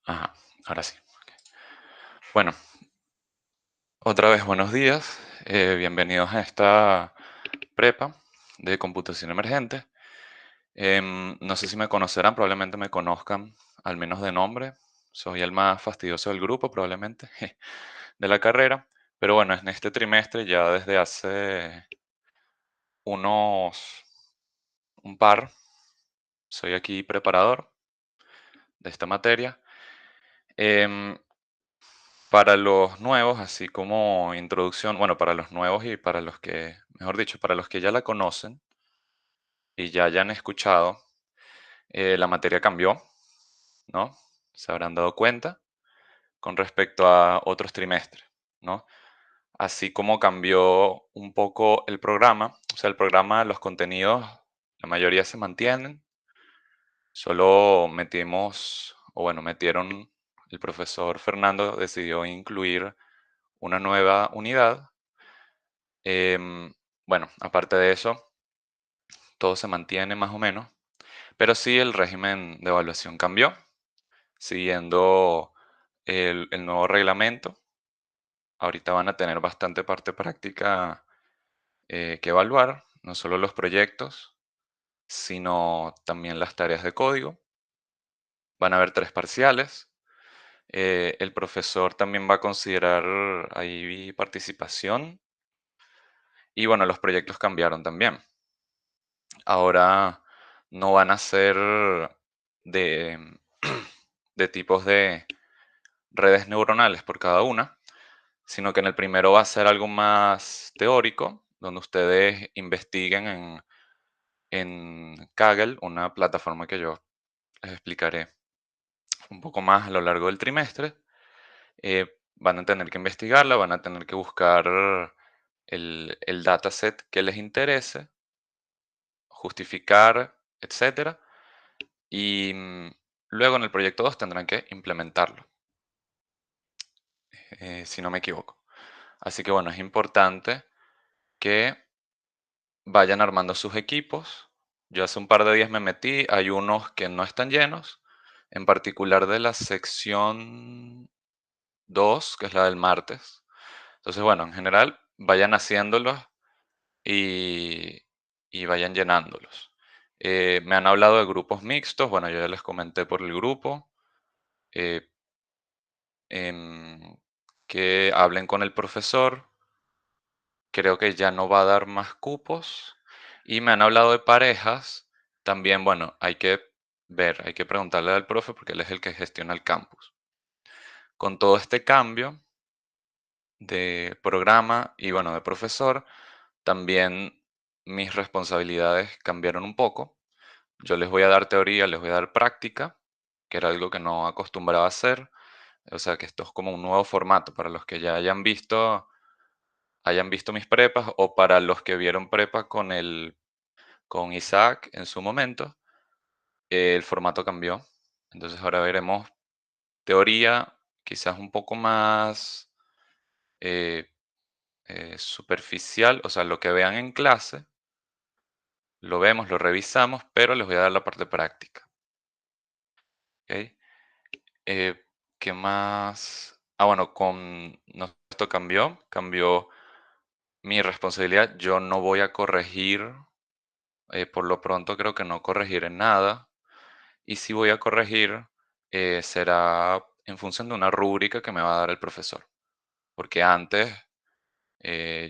Ajá, ahora sí. Bueno, otra vez buenos días. Bienvenidos a esta prepa de computación emergente. No sé si me conocerán, probablemente me conozcan, al menos de nombre. Soy el más fastidioso del grupo, probablemente, de la carrera. Pero bueno, en este trimestre, ya desde hace unos un par, soy aquí preparador de esta materia. Em, Para los nuevos, así como introducción, bueno, para los nuevos y para los que, mejor dicho, para los que ya la conocen y ya hayan escuchado, la materia cambió, ¿no? Se habrán dado cuenta con respecto a otros trimestres, ¿no? Así como cambió un poco el programa, o sea, el programa, los contenidos, la mayoría se mantienen, solo metimos, o bueno, metieron, el profesor Fernando decidió incluir una nueva unidad. Bueno, aparte de eso, todo se mantiene más o menos, pero sí el régimen de evaluación cambió, siguiendo el nuevo reglamento. Ahorita van a tener bastante parte práctica que evaluar, no solo los proyectos, sino también las tareas de código. Van a haber 3 parciales. El profesor también va a considerar ahí participación. Y bueno, los proyectos cambiaron también. Ahora no van a ser de, de tipos de redes neuronales por cada una, sino que en el primero va a ser algo más teórico, donde ustedes investiguen en Kaggle, una plataforma que yo les explicaré un poco más a lo largo del trimestre. Van a tener que investigarla, van a tener que buscar el dataset que les interese, justificar, etcétera. Y luego en el proyecto 2 tendrán que implementarlo, si no me equivoco. Así que bueno, es importante que vayan armando sus equipos. Yo hace un par de días me metí, hay unos que no están llenos, en particular de la sección 2, que es la del martes. Entonces, bueno, en general, vayan haciéndolos y, y vayan llenándolos. Me han hablado de grupos mixtos, bueno, yo ya les comenté por el grupo. eh, em, que hablen con el profesor. Creo que ya no va a dar más cupos. Y me han hablado de parejas. También, bueno, hay que ver, hay que preguntarle al profe porque él es el que gestiona el campus. Con todo este cambio de programa y, bueno, de profesor, también mis responsabilidades cambiaron un poco. Yo les voy a dar teoría, les voy a dar práctica, que era algo que no acostumbraba a hacer. O sea, que esto es como un nuevo formato para los que ya hayan visto mis prepas o para los que vieron prepa con Isaac en su momento. El formato cambió. Entonces ahora veremos teoría quizás un poco más eh, superficial, o sea, lo que vean en clase, lo vemos, lo revisamos, pero les voy a dar la parte práctica. ¿Ok? Eh, ¿Qué más? Ah, bueno, no, esto cambió mi responsabilidad. Yo no voy a corregir, por lo pronto creo que no corregiré nada. Y si voy a corregir, será en función de una rúbrica que me va a dar el profesor. Porque antes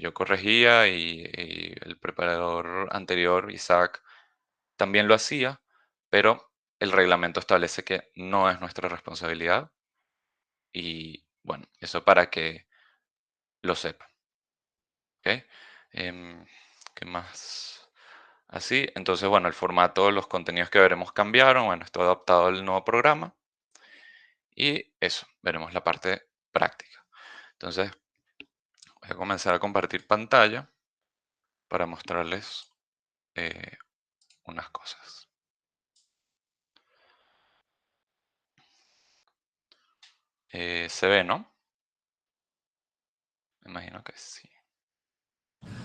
yo corregía y el preparador anterior, Isaac, también lo hacía, pero el reglamento establece que no es nuestra responsabilidad. Y bueno, eso para que lo sepan. ¿Ok? Em, ¿Qué más? Así, entonces, bueno, el formato, los contenidos que veremos cambiaron. Bueno, esto adaptado al nuevo programa. Y eso, veremos la parte práctica. Entonces, voy a comenzar a compartir pantalla para mostrarles eh, unas cosas. Se ve, ¿no? Me imagino que sí.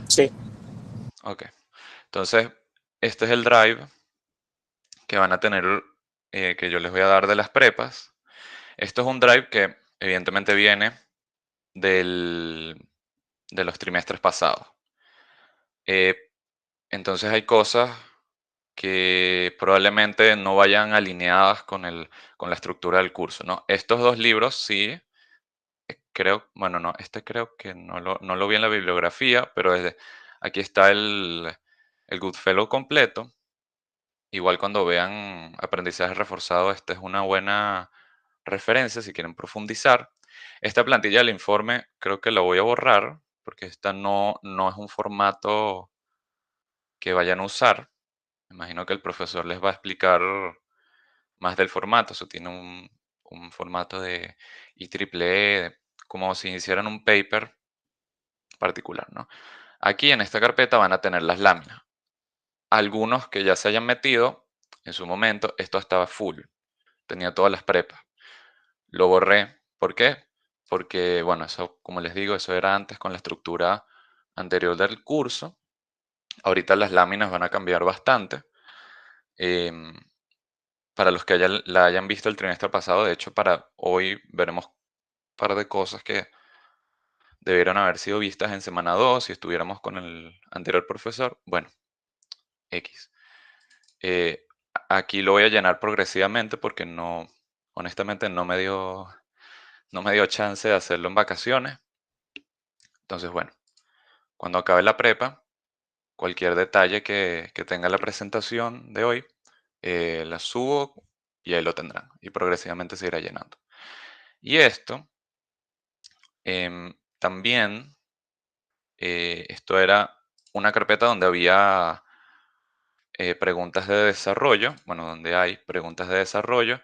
Sí, Ok. Entonces, este es el drive que van a tener, que yo les voy a dar de las prepas. Esto es un drive que evidentemente viene del, de los trimestres pasados. Eh, entonces hay cosas que probablemente no vayan alineadas con la estructura del curso, ¿no? Estos dos libros sí, creo, bueno, no, este creo que no lo vi en la bibliografía, pero aquí está el Goodfellow completo. Igual cuando vean aprendizaje reforzado, esta es una buena referencia si quieren profundizar. Esta plantilla del informe creo que la voy a borrar porque esta no es un formato que vayan a usar. Me imagino que el profesor les va a explicar más del formato. Eso tiene un formato de IEEE, como si hicieran un paper particular, ¿no? Aquí en esta carpeta van a tener las láminas. Algunos que ya se hayan metido en su momento, esto estaba full, tenía todas las prepas. Lo borré. ¿Por qué? Porque, bueno, eso, como les digo, eso era antes con la estructura anterior del curso. Ahorita las láminas van a cambiar bastante. Em, para los que la hayan visto el trimestre pasado, de hecho, para hoy veremos un par de cosas que debieron haber sido vistas en semana 2 si estuviéramos con el anterior profesor. Bueno, X. Eh, aquí lo voy a llenar progresivamente porque honestamente no me dio chance de hacerlo en vacaciones. Entonces, bueno, cuando acabe la prepa, cualquier detalle que tenga la presentación de hoy, la subo y ahí lo tendrán. Y progresivamente se irá llenando. Y esto, también, esto era una carpeta donde había preguntas de desarrollo, bueno, donde hay preguntas de desarrollo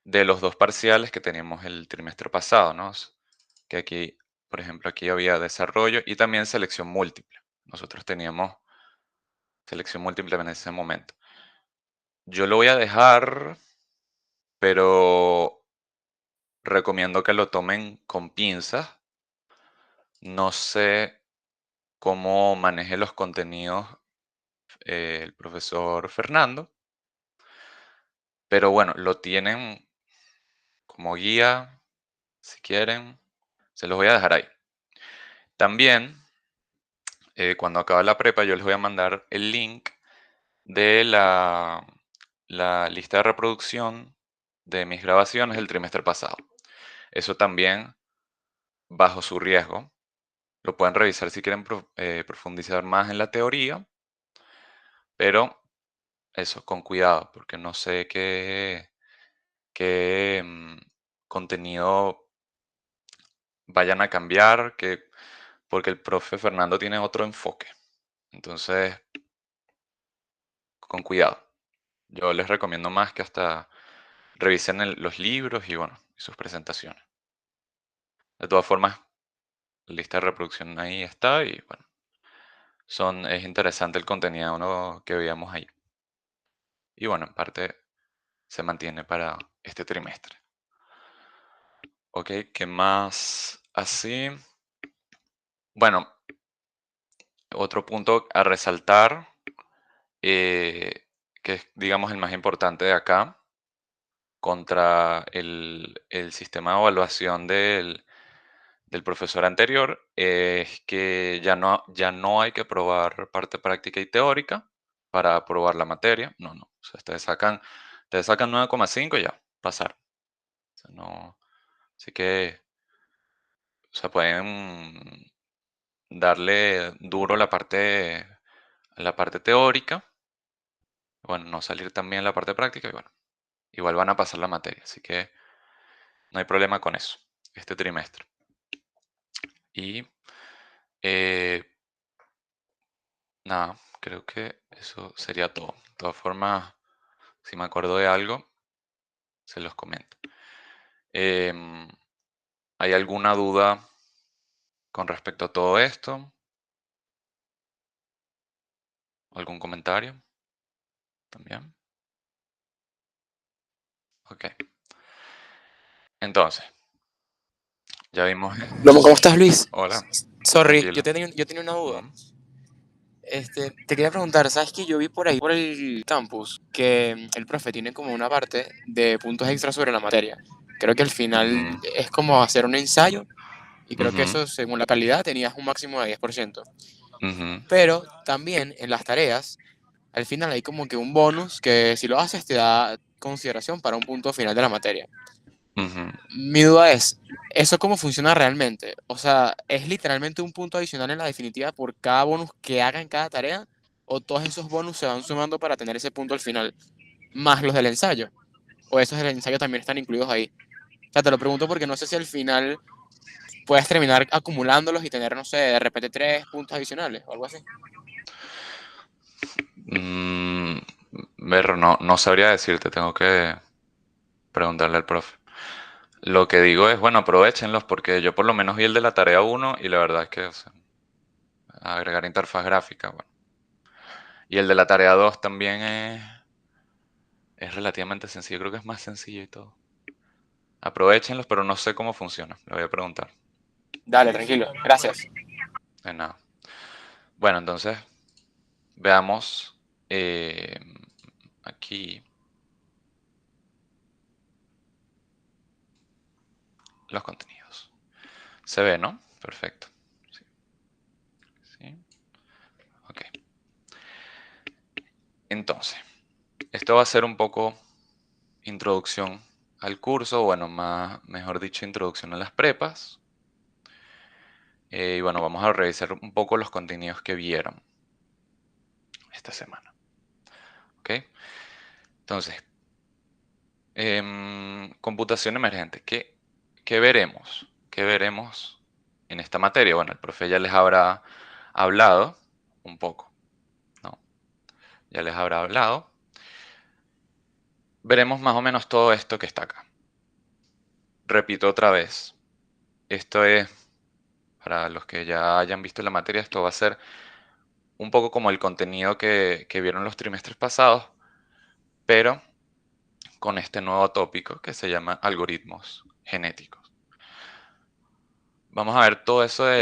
de los dos parciales que teníamos el trimestre pasado, ¿no? Que aquí, por ejemplo, aquí había desarrollo y también selección múltiple. Nosotros teníamos selección múltiple en ese momento. Yo lo voy a dejar, pero recomiendo que lo tomen con pinzas. No sé cómo maneje los contenidos el profesor Fernando, pero bueno, lo tienen como guía, si quieren, se los voy a dejar ahí. También, cuando acabe la prepa, yo les voy a mandar el link de la lista de reproducción de mis grabaciones del trimestre pasado. Eso también bajo su riesgo. Lo pueden revisar si quieren profundizar más en la teoría, pero eso, con cuidado, porque no sé qué contenido vayan a cambiar, porque el profe Fernando tiene otro enfoque. Entonces, con cuidado. Yo les recomiendo más que hasta revisen los libros y bueno, y sus presentaciones. De todas formas, la lista de reproducción ahí está y bueno, es interesante el contenido que veíamos ahí. Y bueno, en parte se mantiene para este trimestre. Ok, ¿qué más? Así. Bueno, otro punto a resaltar, que es, digamos, el más importante de acá, contra el sistema de evaluación del profesor anterior, es que ya no hay que probar parte práctica y teórica para aprobar la materia. No, no. O sea, ustedes sacan 9,5 y ya, pasar. O sea, no, así que, o sea, pueden darle duro a la parte teórica, bueno, no salir también la parte práctica y bueno, igual van a pasar la materia, así que no hay problema con eso, este trimestre. Y eh, nada, creo que eso sería todo. De todas formas, si me acuerdo de algo, se los comento. Em, ¿Hay alguna duda con respecto a todo esto? ¿Algún comentario? También. Ok. Entonces, ya vimos. ¿Cómo estás, Luis? Hola, Sorry, yo tranquilo. tenía una duda. Ujú. Te quería preguntar, ¿sabes que yo vi por ahí, por el campus, que el profe tiene como una parte de puntos extra sobre la materia? Creo que al final Ujú, es como hacer un ensayo y creo que ujú, eso, según la calidad, tenías un máximo de 10%. ujú, Pero también en las tareas, al final hay como que un bonus que si lo haces te da consideración para un punto final de la materia. ujú. Mi duda es, ¿eso cómo funciona realmente? O sea, ¿es literalmente un punto adicional en la definitiva por cada bonus que haga en cada tarea? ¿O todos esos bonus se van sumando para tener ese punto al final, más los del ensayo? ¿O esos del ensayo también están incluidos ahí? O sea, te lo pregunto porque no sé si al final puedes terminar acumulándolos y tener, no sé, de repente 3 puntos adicionales o algo así. Mm, Ver, no, no sabría decirte, tengo que preguntarle al profe. Lo que digo es, bueno, aprovéchenlos porque yo por lo menos vi el de la tarea uno y la verdad es que, o sea, agregar interfaz gráfica, bueno. Y el de la tarea 2 también es relativamente sencillo, creo que es más sencillo y todo. Aprovéchenlos, pero no sé cómo funciona, le voy a preguntar. Dale, tranquilo, gracias. De nada. Bueno, entonces veamos eh, aquí los contenidos. Se ve, ¿no? Perfecto. Sí, sí. Ok. Entonces, esto va a ser un poco introducción al curso, bueno, más, mejor dicho, introducción a las prepas. Y bueno, vamos a revisar un poco los contenidos que vieron esta semana. ¿Ok? Entonces, computación emergente. ¿Qué veremos? ¿Qué veremos en esta materia? Bueno, el profe ya les habrá hablado un poco, ¿no? Ya les habrá hablado. Veremos más o menos todo esto que está acá. Repito otra vez. Esto es, para los que ya hayan visto la materia, esto va a ser un poco como el contenido que vieron los trimestres pasados, pero con este nuevo tópico que se llama algoritmos genéticos. Vamos a ver todo eso de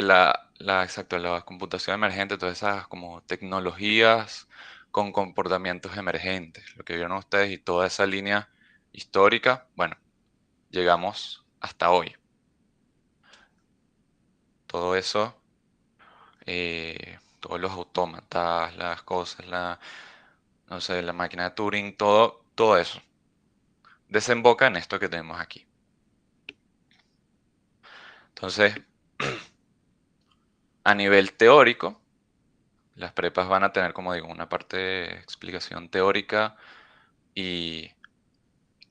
exacto, la computación emergente, todas esas como tecnologías con comportamientos emergentes, lo que vieron ustedes y toda esa línea histórica. Bueno, llegamos hasta hoy. Todo eso, todos los autómatas, las cosas, no sé, la máquina de Turing, todo eso desemboca en esto que tenemos aquí. Entonces, a nivel teórico, las prepas van a tener, como digo, una parte de explicación teórica y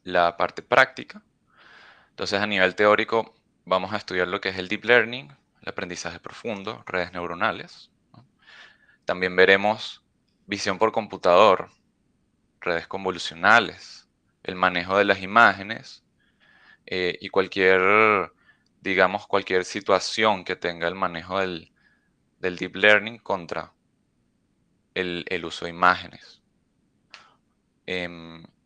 la parte práctica. Entonces, a nivel teórico, vamos a estudiar lo que es el deep learning, el aprendizaje profundo, redes neuronales, ¿no? También veremos visión por computador, redes convolucionales, el manejo de las imágenes y digamos, cualquier situación que tenga el manejo del deep learning contra el uso de imágenes.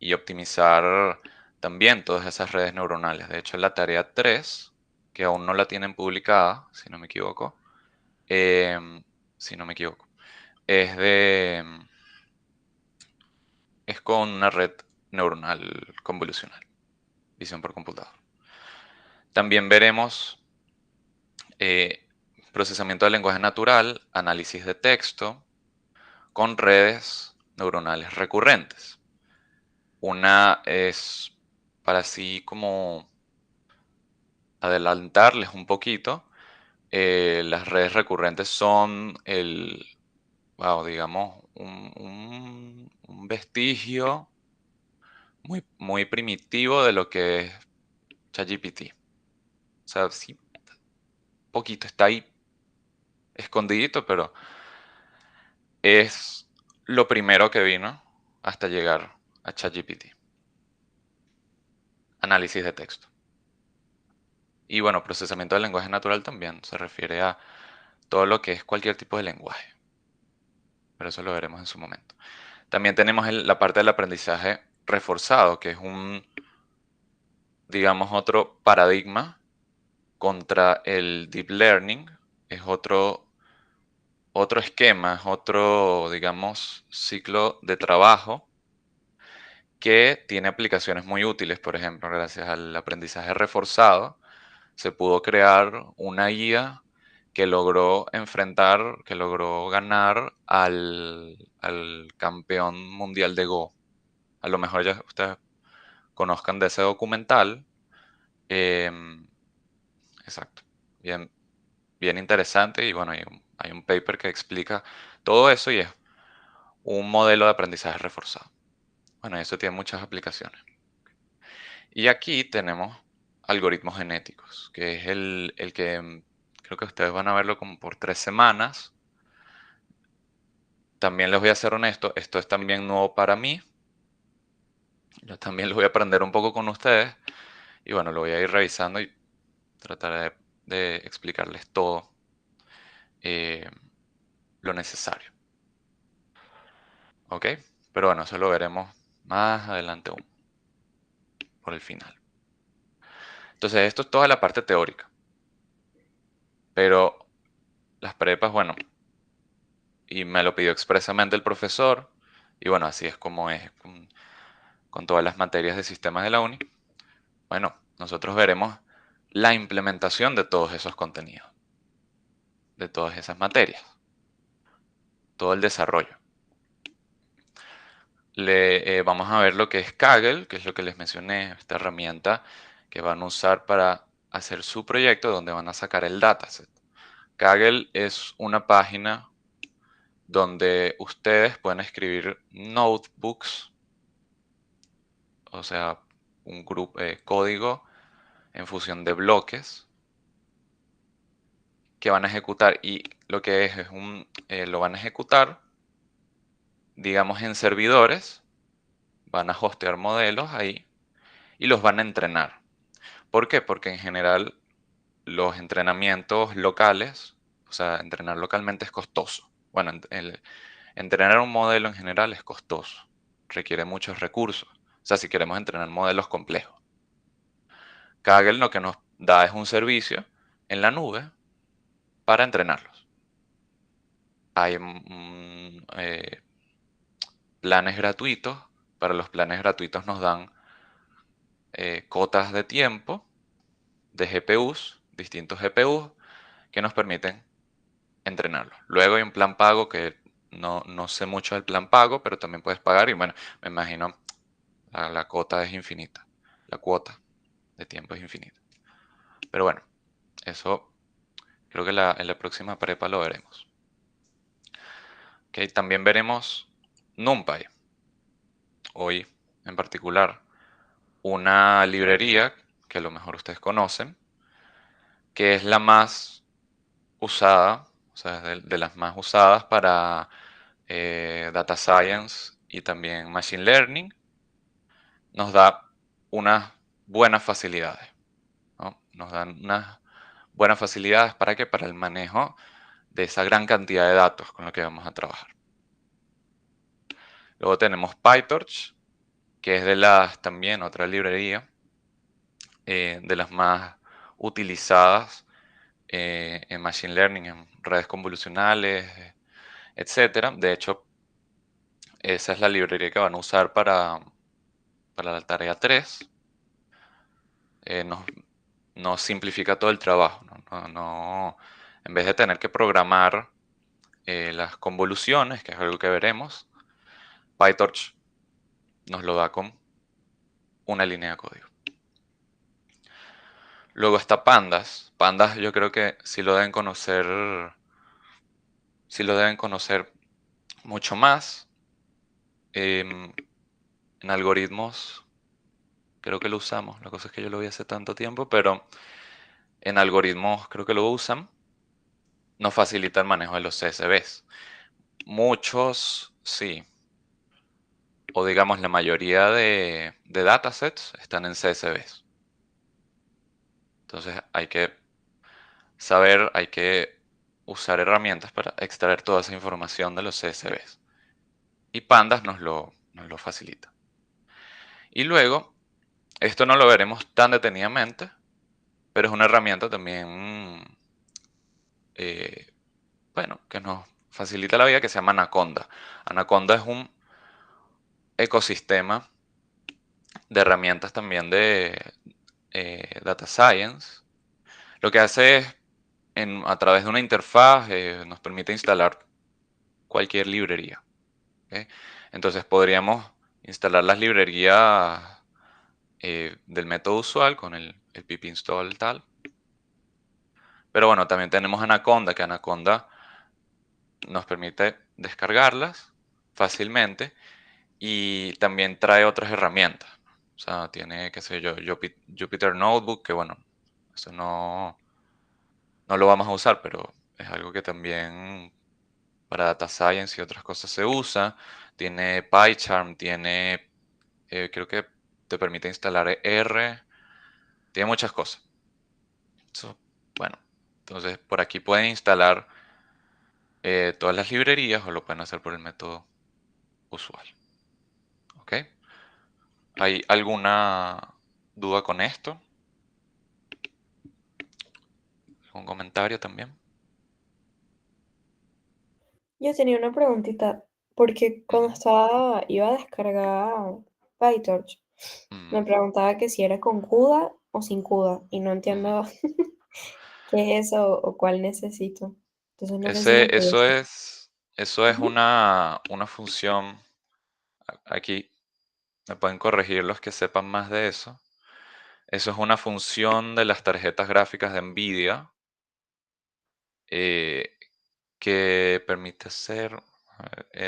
Y optimizar también todas esas redes neuronales. De hecho, la tarea 3 que aún no la tienen publicada, si no me equivoco, em, si no me equivoco, es es con una red neuronal convolucional, visión por computador. También veremos eh, procesamiento del lenguaje natural, análisis de texto con redes neuronales recurrentes. Una es para así como adelantarles un poquito. Las redes recurrentes son wow, digamos, un vestigio muy, muy primitivo de lo que es ChatGPT. O sea, sí, poquito está ahí escondidito, pero es lo primero que vino hasta llegar a ChatGPT. Análisis de texto. Y bueno, procesamiento del lenguaje natural también se refiere a todo lo que es cualquier tipo de lenguaje. Pero eso lo veremos en su momento. También tenemos la parte del aprendizaje reforzado, que es digamos, otro paradigma contra el deep learning. Es otro esquema, es otro, digamos, ciclo de trabajo que tiene aplicaciones muy útiles. Por ejemplo, gracias al aprendizaje reforzado, se pudo crear una guía que logró ganar al campeón mundial de Go. A lo mejor ya ustedes conozcan de ese documental. em, exacto. Bien, bien interesante y bueno, hay un paper que explica todo eso y es un modelo de aprendizaje reforzado. Bueno, eso tiene muchas aplicaciones. Y aquí tenemos algoritmos genéticos, que es el que creo que ustedes van a verlo como por 3 semanas. También les voy a ser honesto, esto es también nuevo para mí. Yo también lo voy a aprender un poco con ustedes. Y bueno, lo voy a ir revisando y trataré de explicarles todo eh, lo necesario. ¿Ok? Pero bueno, eso lo veremos más adelante aún, por el final. Entonces, esto es toda la parte teórica. Pero las prepas, bueno, y me lo pidió expresamente el profesor. Y bueno, así es como es con todas las materias de sistemas de la uni. Bueno, nosotros veremos la implementación de todos esos contenidos, de todas esas materias, todo el desarrollo. Vamos a ver lo que es Kaggle, que es lo que les mencioné, esta herramienta que van a usar para hacer su proyecto donde van a sacar el dataset. Kaggle es una página donde ustedes pueden escribir notebooks, o sea, un grupo, código en función de bloques que van a ejecutar y lo que lo van a ejecutar, digamos, en servidores, van a hostear modelos ahí y los van a entrenar. ¿Por qué? Porque en general los entrenamientos locales, o sea, entrenar localmente es costoso. Bueno, entrenar un modelo en general es costoso, requiere muchos recursos. O sea, si queremos entrenar modelos complejos. Kaggle lo que nos da es un servicio en la nube para entrenarlos. Hay planes gratuitos. Para los planes gratuitos nos dan cotas de tiempo de GPUs, distintos GPUs, que nos permiten entrenarlo. Luego hay un plan pago que no sé mucho del plan pago, pero también puedes pagar y bueno, me imagino la cuota es infinita. La cuota de tiempo es infinita. Pero bueno, eso creo que en la próxima prepa lo veremos. Ok, también veremos NumPy, hoy en particular, una librería que a lo mejor ustedes conocen, que es la más usada, o sea, es de las más usadas para Data Science y también Machine Learning. Nos da unas buenas facilidades, ¿no? Nos dan unas buenas facilidades para qué, para el manejo de esa gran cantidad de datos con lo que vamos a trabajar. Luego tenemos PyTorch, que es de las también otra librería, de las más utilizadas en Machine Learning, en redes convolucionales, etcétera. De hecho, esa es la librería que van a usar para la tarea 3. Nos, nos simplifica todo el trabajo. En vez de tener que programar las convoluciones, que es algo que veremos, PyTorch nos lo da con una línea de código. Luego está Pandas. Pandas yo creo que sí lo deben conocer mucho más. Em, en algoritmos creo que lo usamos. La cosa es que yo lo vi hace tanto tiempo, pero en algoritmos creo que lo usan. Nos facilita el manejo de los CSVs. Muchos sí, o digamos la mayoría de datasets están en CSVs. Entonces hay que usar herramientas para extraer toda esa información de los CSVs. Y Pandas nos lo facilita. Y luego, esto no lo veremos tan detenidamente, pero es una herramienta también, bueno, que nos facilita la vida, que se llama Anaconda. Anaconda es un ecosistema de herramientas también de Data Science. Lo que hace es, a través de una interfaz, nos permite instalar cualquier librería. ¿Ok? Entonces podríamos instalar las librerías del método usual con el pip install tal. Pero bueno, también tenemos Anaconda, que Anaconda nos permite descargarlas fácilmente y también trae otras herramientas. O sea, tiene, qué sé yo, Jupyter Notebook, que bueno, eso no lo vamos a usar, pero es algo que también para Data Science y otras cosas se usa. Tiene PyCharm, tiene, creo que te permite instalar R, tiene muchas cosas. So, bueno, entonces por aquí pueden instalar todas las librerías o lo pueden hacer por el método usual. ¿Ok? ¿Hay alguna duda con esto? ¿Algún comentario también? Yo tenía una preguntita, porque cuando Ujú, iba a descargar PyTorch, ujú, me preguntaba que si era con CUDA o sin CUDA, y no ujú. entiendo qué es eso o cuál necesito. Entonces no sé si me Ese, puedes. eso es Ujú. una función. Aquí me pueden corregir los que sepan más de eso. Eso es una función de las tarjetas gráficas de NVIDIA eh, que permite hacer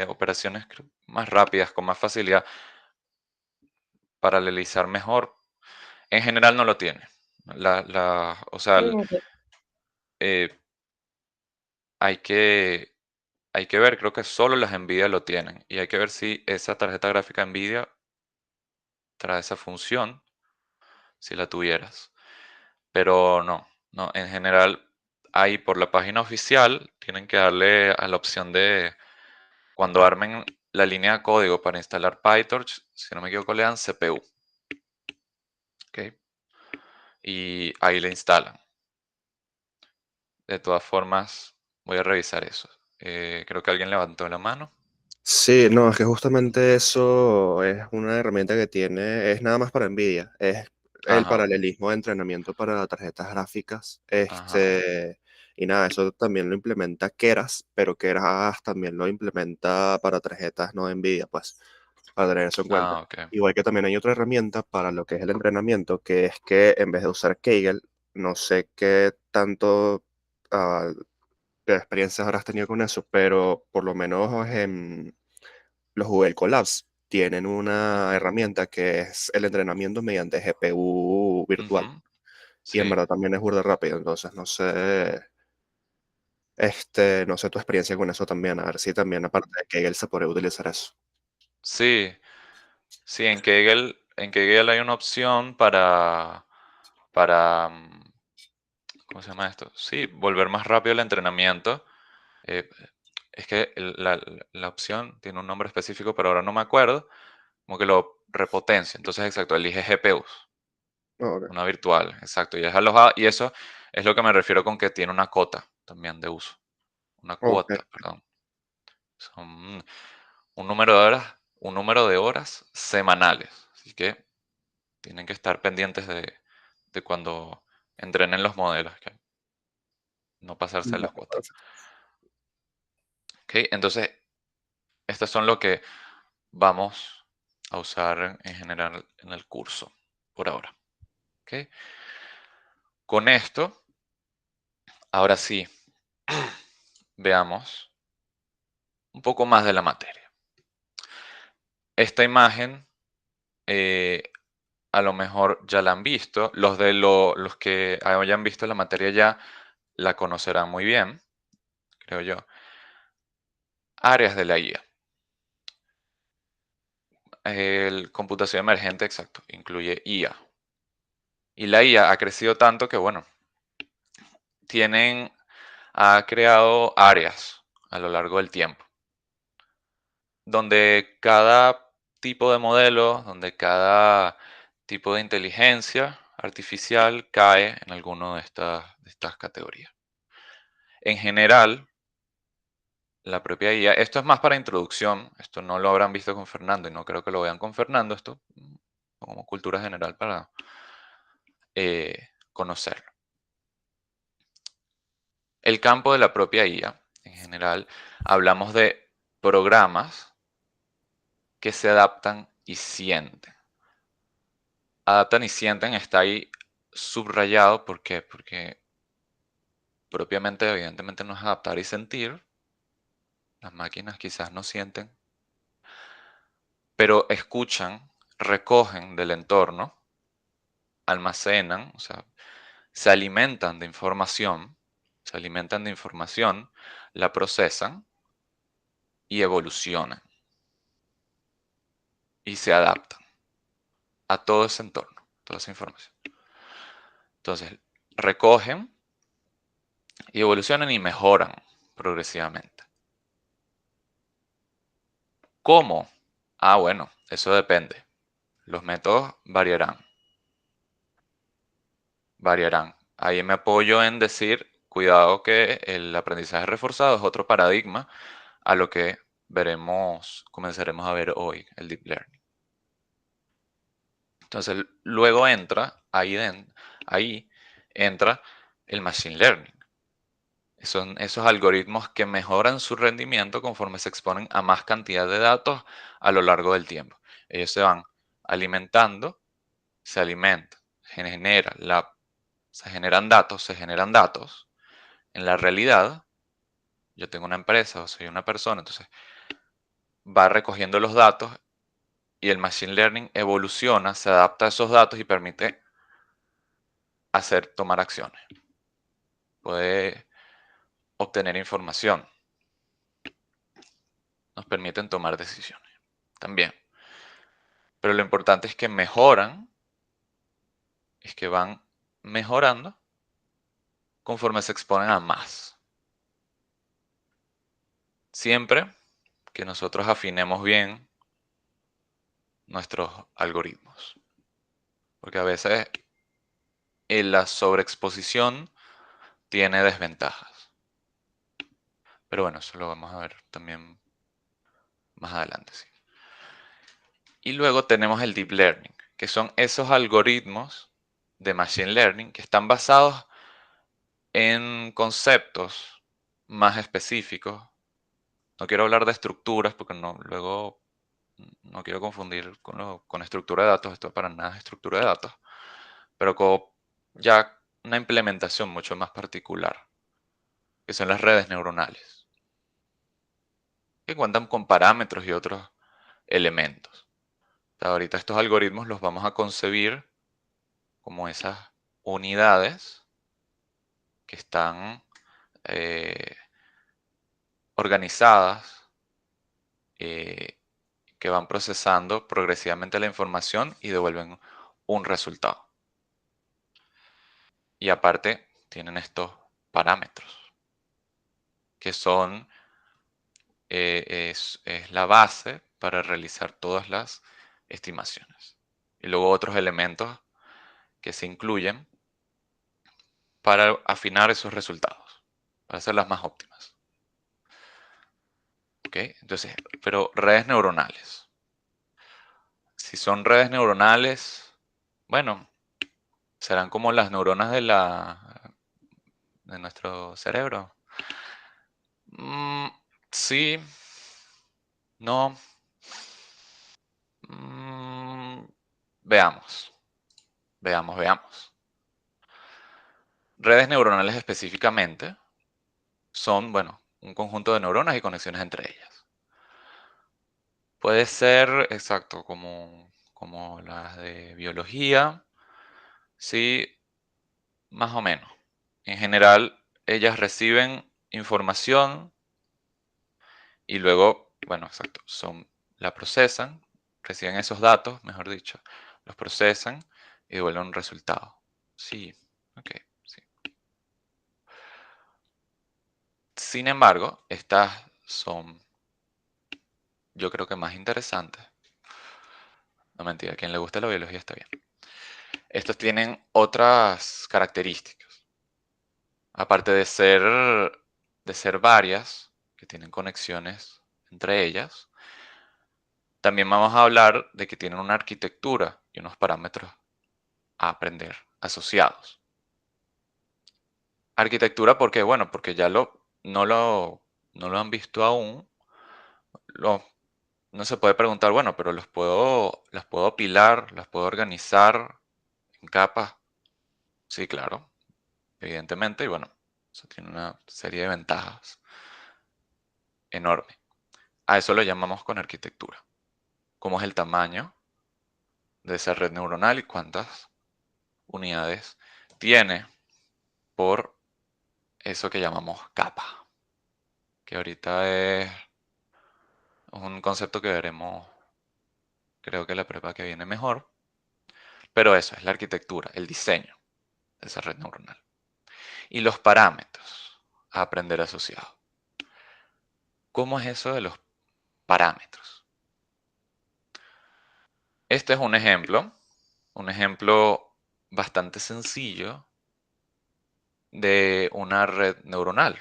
operaciones más rápidas, con más facilidad, paralelizar mejor. En general no lo tiene. O sea, Ok. eh, hay que, hay que ver, creo que solo las NVIDIA lo tienen. Y hay que ver si esa tarjeta gráfica NVIDIA trae esa función, si la tuvieras. Pero no, en general, ahí por la página oficial tienen que darle a la opción de cuando armen la línea de código para instalar PyTorch, si no me equivoco, le dan CPU. ¿Ok? Y ahí le instalan. De todas formas, voy a revisar eso. Creo que alguien levantó la mano. Sí, no, es que justamente eso es una herramienta que tiene, es nada más para NVIDIA, es el Ajá, paralelismo de entrenamiento para tarjetas gráficas, ajá. y nada, eso también lo implementa Keras, pero Keras también lo implementa para tarjetas no NVIDIA, pues, para tener eso en cuenta. Ah, ok. Igual que también hay otra herramienta para lo que es el entrenamiento, que es que en vez de usar Kaggle, no sé qué tanto ah, de experiencias habrás tenido con eso, pero por lo menos en los Google Colabs tienen una Ujú, herramienta que es el entrenamiento mediante GPU virtual. ujú. Y en Sí, verdad también es burda rápido. Entonces no sé, no sé tu experiencia con eso también. A ver si también aparte de Kaggle se puede utilizar eso. sí, sí, en Kaggle hay una opción para, ¿cómo se llama esto? Sí, volver más rápido el entrenamiento. Eh, es que la opción tiene un nombre específico, pero ahora no me acuerdo. Como que lo repotencia. Entonces, exacto, elige GPUs, Ah, ok. una virtual, exacto. Y es alojada, y eso es lo que me refiero con que tiene una cota también de uso. Una Ok. cuota, perdón. Son un número de horas, un número de horas semanales. Así que tienen que estar pendientes de cuando entrenen los modelos, que no pasarse de las Vale, cuotas. perfecto. ¿Ok? Entonces, estas son lo que vamos a usar en general en el curso por ahora. ¿Ok? Con esto, ahora sí, veamos un poco más de la materia. Esta imagen, eh, a lo mejor ya la han visto. Los que hayan visto la materia ya la conocerán muy bien, creo yo. Áreas de la IA. El computación emergente, exacto, incluye IA. Y la IA ha crecido tanto que, bueno, ha creado áreas a lo largo del tiempo, donde cada tipo de modelo, donde cada tipo de inteligencia artificial cae en alguno de estas categorías. En general, la propia IA, esto es más para introducción, esto no lo habrán visto con Fernando y no creo que lo vean con Fernando, esto como cultura general para conocerlo. El campo de la propia IA, en general, hablamos de programas que se adaptan y sienten. Adaptan y sienten está ahí subrayado. ¿Por qué? Porque propiamente, evidentemente, no es adaptar y sentir. Las máquinas quizás no sienten, pero escuchan, recogen del entorno, almacenan, o sea, se alimentan de información, la procesan y evolucionan y se adaptan a todo ese entorno, toda esa información. Entonces, recogen y evolucionan y mejoran progresivamente. ¿Cómo? Ah, bueno, eso depende. Los métodos variarán. Ahí me apoyo en decir, cuidado que el aprendizaje reforzado es otro paradigma a lo que comenzaremos a ver hoy, el Deep Learning. Entonces, luego ahí entra el Machine Learning. Son esos algoritmos que mejoran su rendimiento conforme se exponen a más cantidad de datos a lo largo del tiempo. Ellos se van alimentando, se alimentan, se generan datos. En la realidad, yo tengo una empresa o soy una persona, entonces va recogiendo los datos y el Machine Learning evoluciona, se adapta a esos datos y permite tomar acciones. Puede obtener información. Nos permiten tomar decisiones también. Pero lo importante es que van mejorando conforme se exponen a más. Siempre que nosotros afinemos bien nuestros algoritmos. Porque a veces la sobreexposición tiene desventajas. Pero bueno, eso lo vamos a ver también más adelante. Sí. Y luego tenemos el Deep Learning, que son esos algoritmos de Machine Learning que están basados en conceptos más específicos. No quiero hablar de estructuras porque luego no quiero confundir con estructura de datos. Esto para nada es estructura de datos. Pero con ya una implementación mucho más particular, que son las redes neuronales, que cuentan con parámetros y otros elementos. Ahorita estos algoritmos los vamos a concebir como esas unidades que están organizadas, que van procesando progresivamente la información y devuelven un resultado. Y aparte tienen estos parámetros, que son es la base para realizar todas las estimaciones. Y luego otros elementos que se incluyen para afinar esos resultados, para hacerlas más óptimas. ¿Ok? Entonces, pero redes neuronales. Si son redes neuronales, bueno, serán como las neuronas de nuestro cerebro. Sí, no. Veamos. Redes neuronales específicamente son, bueno, un conjunto de neuronas y conexiones entre ellas. Puede ser, exacto, como las de biología, sí, más o menos. En general, ellas reciben información y luego, bueno, exacto, la procesan, reciben esos datos, mejor dicho, los procesan y devuelven un resultado. Sí, ok, sí. Sin embargo, estas son, yo creo que más interesantes. No, mentira, a quien le guste la biología está bien. Estos tienen otras características. Aparte de ser varias, que tienen conexiones entre ellas, También vamos a hablar de que tienen una arquitectura y unos parámetros a aprender asociados. Arquitectura, ¿por qué? Bueno, porque ya no lo han visto aún. No se puede preguntar, bueno, pero las puedo apilar, las puedo organizar en capas. Sí, claro, evidentemente, y bueno, eso tiene una serie de ventajas enorme. A eso lo llamamos con arquitectura. ¿Cómo es el tamaño de esa red neuronal y cuántas unidades tiene por eso que llamamos capa? Que ahorita es un concepto que veremos, creo que la prepa que viene mejor. Pero eso es la arquitectura, el diseño de esa red neuronal. Y los parámetros a aprender asociado. ¿Cómo es eso de los parámetros? Este es un ejemplo bastante sencillo de una red neuronal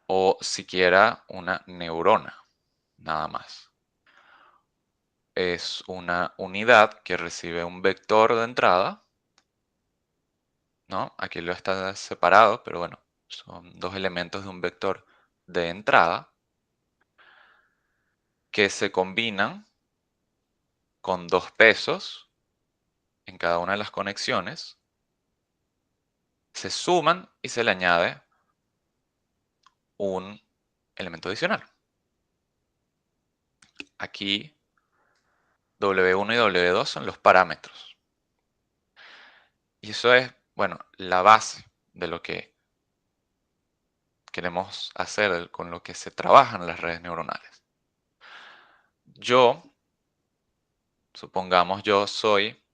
o siquiera una neurona, nada más. Es una unidad que recibe un vector de entrada, ¿no? Aquí lo está separado, pero bueno, son dos elementos de un vector de entrada que se combinan con dos pesos en cada una de las conexiones, se suman y se le añade un elemento adicional. Aquí W1 y W2 son los parámetros. Y eso es, bueno, la base de lo que queremos hacer, con lo que se trabajan las redes neuronales. Supongamos yo soy,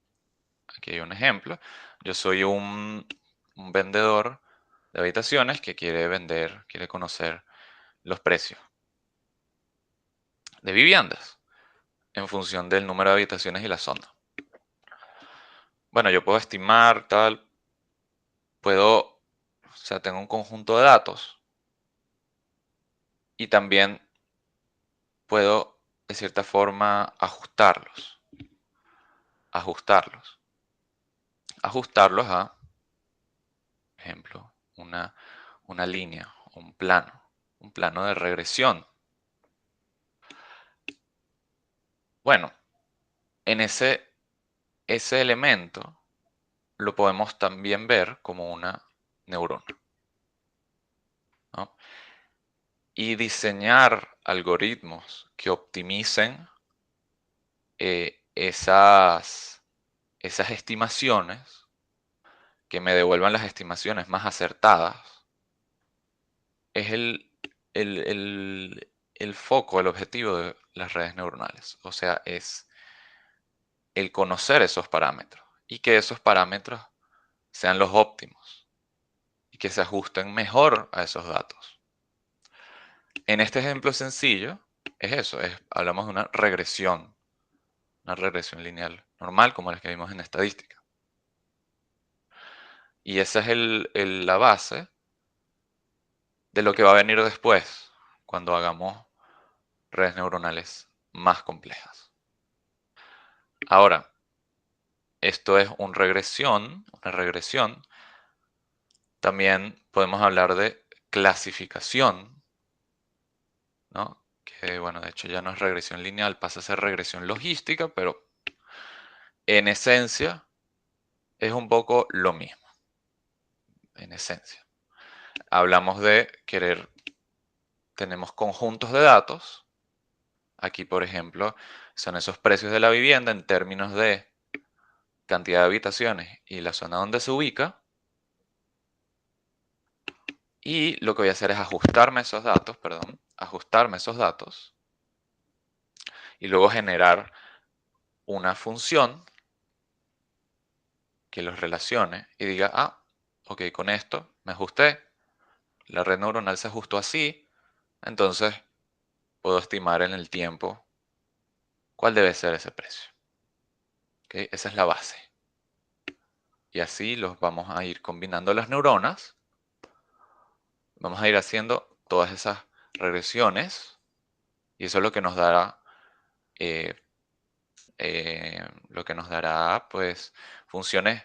aquí hay un ejemplo, yo soy un vendedor de habitaciones que quiere conocer los precios de viviendas en función del número de habitaciones y la zona. Bueno, yo puedo estimar tal, o sea, tengo un conjunto de datos y también puedo, de cierta forma, ajustarlos a, por ejemplo, una línea, un plano de regresión. Bueno, en ese elemento lo podemos también ver como una neurona, ¿no? Y diseñar algoritmos que optimicen esas estimaciones, que me devuelvan las estimaciones más acertadas, es el foco, el objetivo de las redes neuronales. O sea, es el conocer esos parámetros y que esos parámetros sean los óptimos y que se ajusten mejor a esos datos. En este ejemplo sencillo, es eso, hablamos de una regresión lineal normal como las que vimos en estadística. Y esa es la base de lo que va a venir después, cuando hagamos redes neuronales más complejas. Ahora, esto es una regresión. También podemos hablar de clasificación, ¿no? Que, bueno, de hecho ya no es regresión lineal, pasa a ser regresión logística, pero en esencia es un poco lo mismo. En esencia. Hablamos de tenemos conjuntos de datos. Aquí, por ejemplo, son esos precios de la vivienda en términos de cantidad de habitaciones y la zona donde se ubica. Y lo que voy a hacer es ajustarme esos datos y luego generar una función que los relacione y diga, ok, con esto me ajusté, la red neuronal se ajustó así, entonces puedo estimar en el tiempo cuál debe ser ese precio. ¿Okay? Esa es la base. Y así los vamos a ir combinando las neuronas. Vamos a ir haciendo todas esas regresiones y eso es lo que nos dará eh, lo que nos dará pues funciones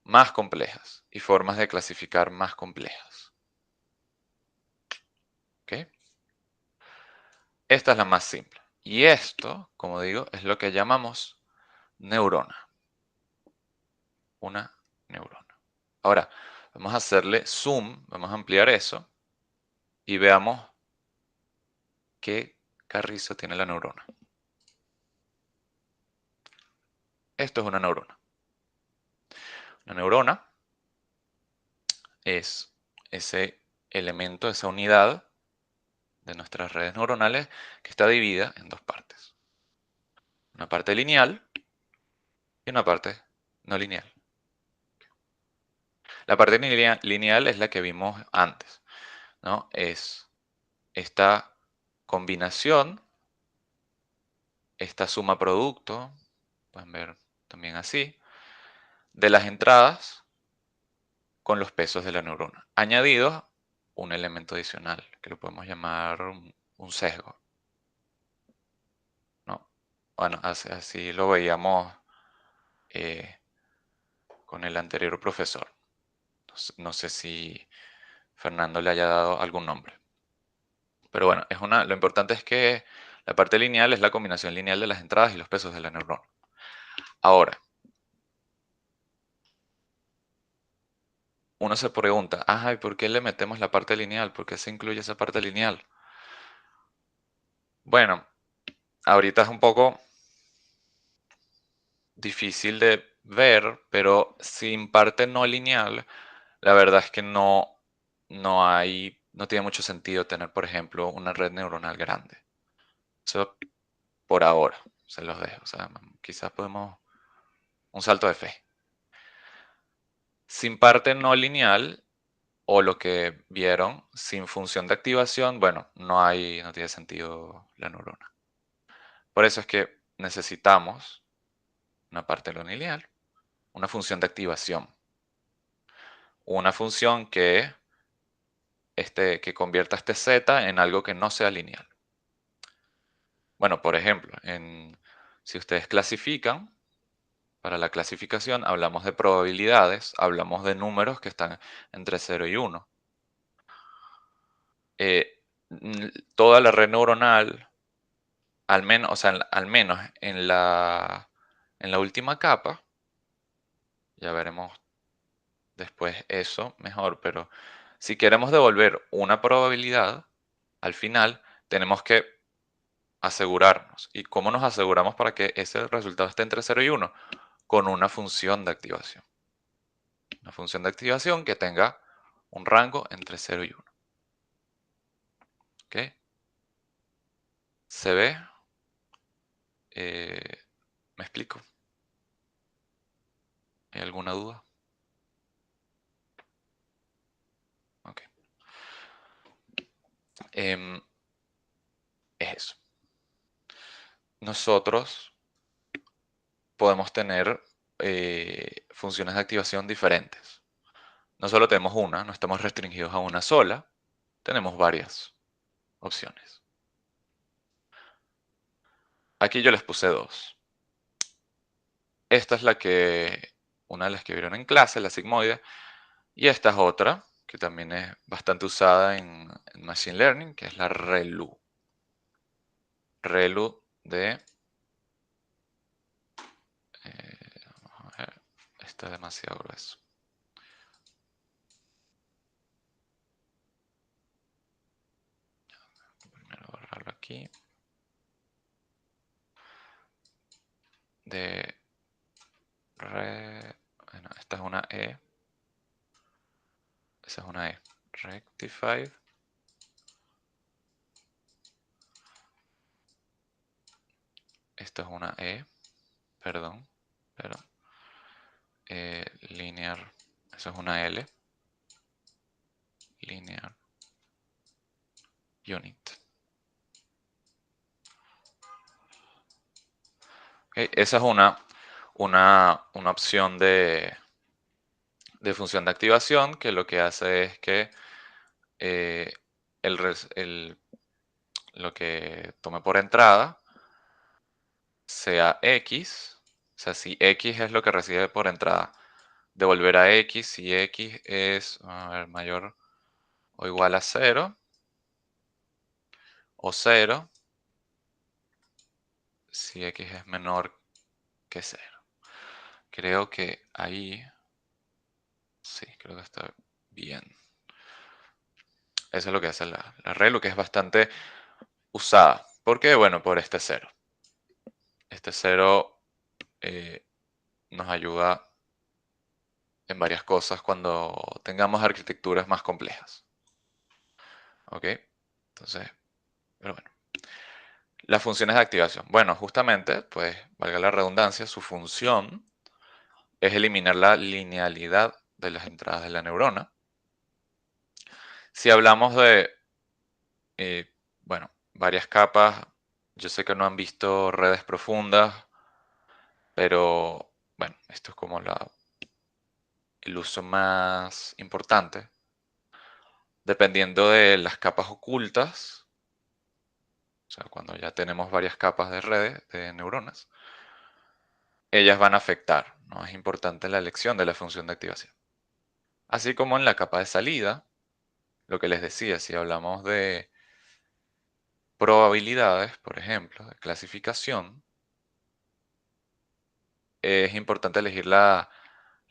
más complejas y formas de clasificar más complejas. ¿Ok? Esta es la más simple. Y esto, como digo, es lo que llamamos neurona. Una neurona. Ahora, vamos a hacerle zoom, vamos a ampliar eso y veamos qué carrizo tiene la neurona. Esto es una neurona. La neurona es ese elemento, esa unidad de nuestras redes neuronales que está dividida en dos partes. Una parte lineal y una parte no lineal. La parte lineal es la que vimos antes, ¿no? Es esta combinación, esta suma producto, pueden ver también así, de las entradas con los pesos de la neurona, añadido un elemento adicional, que lo podemos llamar un sesgo, ¿no? Bueno, así lo veíamos con el anterior profesor. No sé si Fernando le haya dado algún nombre. Pero bueno, lo importante es que la parte lineal es la combinación lineal de las entradas y los pesos de la neurona. Ahora, uno se pregunta, ¿y por qué le metemos la parte lineal? ¿Por qué se incluye esa parte lineal? Bueno, ahorita es un poco difícil de ver, pero sin parte no lineal, la verdad es que no tiene mucho sentido tener, por ejemplo, una red neuronal grande. Eso por ahora se los dejo. O sea, quizás podemos un salto de fe. Sin parte no lineal, o lo que vieron, sin función de activación, bueno, no tiene sentido la neurona. Por eso es que necesitamos una parte no lineal, una función de activación. Una función que convierta este z en algo que no sea lineal. Bueno, por ejemplo, si ustedes clasifican, para la clasificación hablamos de probabilidades, hablamos de números que están entre 0 y 1. Toda la red neuronal, al menos, o sea, al menos en la última capa, ya veremos después eso mejor, pero si queremos devolver una probabilidad, al final tenemos que asegurarnos. ¿Y cómo nos aseguramos para que ese resultado esté entre 0 y 1? Con una función de activación. Una función de activación que tenga un rango entre 0 y 1. ¿Ok? ¿Se ve? ¿Me explico? ¿Hay alguna duda? Ok. Es eso. Nosotros podemos tener funciones de activación diferentes. No solo tenemos una, no estamos restringidos a una sola, tenemos varias opciones. Aquí yo les puse dos. Esta es una de las que vieron en clase, la sigmoide, y esta es otra, que también es bastante usada en Machine Learning, que es la ReLU. ReLU de... vamos a ver, está demasiado grueso. Primero borrarlo aquí. Bueno, esta es una E. Esa es una E. Rectified. Esta es una E. Perdón. Pero linear. Eso es una L. Linear unit. Okay, esa es una opción de función de activación que lo que hace es que lo que tome por entrada sea X, o sea, si X es lo que recibe por entrada, devolver a X, si X es mayor o igual a 0, o 0, si X es menor que 0. Creo que ahí, sí, creo que está bien. Eso es lo que hace la ReLU, que es bastante usada. ¿Por qué? Bueno, por este 0. Este 0 nos ayuda en varias cosas cuando tengamos arquitecturas más complejas. ¿Ok? Entonces, pero bueno. Las funciones de activación. Bueno, justamente, pues, valga la redundancia, su función es eliminar la linealidad de las entradas de la neurona. Si hablamos de, bueno, varias capas, yo sé que no han visto redes profundas, pero bueno, esto es como el uso más importante. Dependiendo de las capas ocultas, o sea, cuando ya tenemos varias capas de redes de neuronas, ellas van a afectar, ¿no? Es importante la elección de la función de activación. Así como en la capa de salida, lo que les decía, si hablamos de probabilidades, por ejemplo, de clasificación, es importante elegir la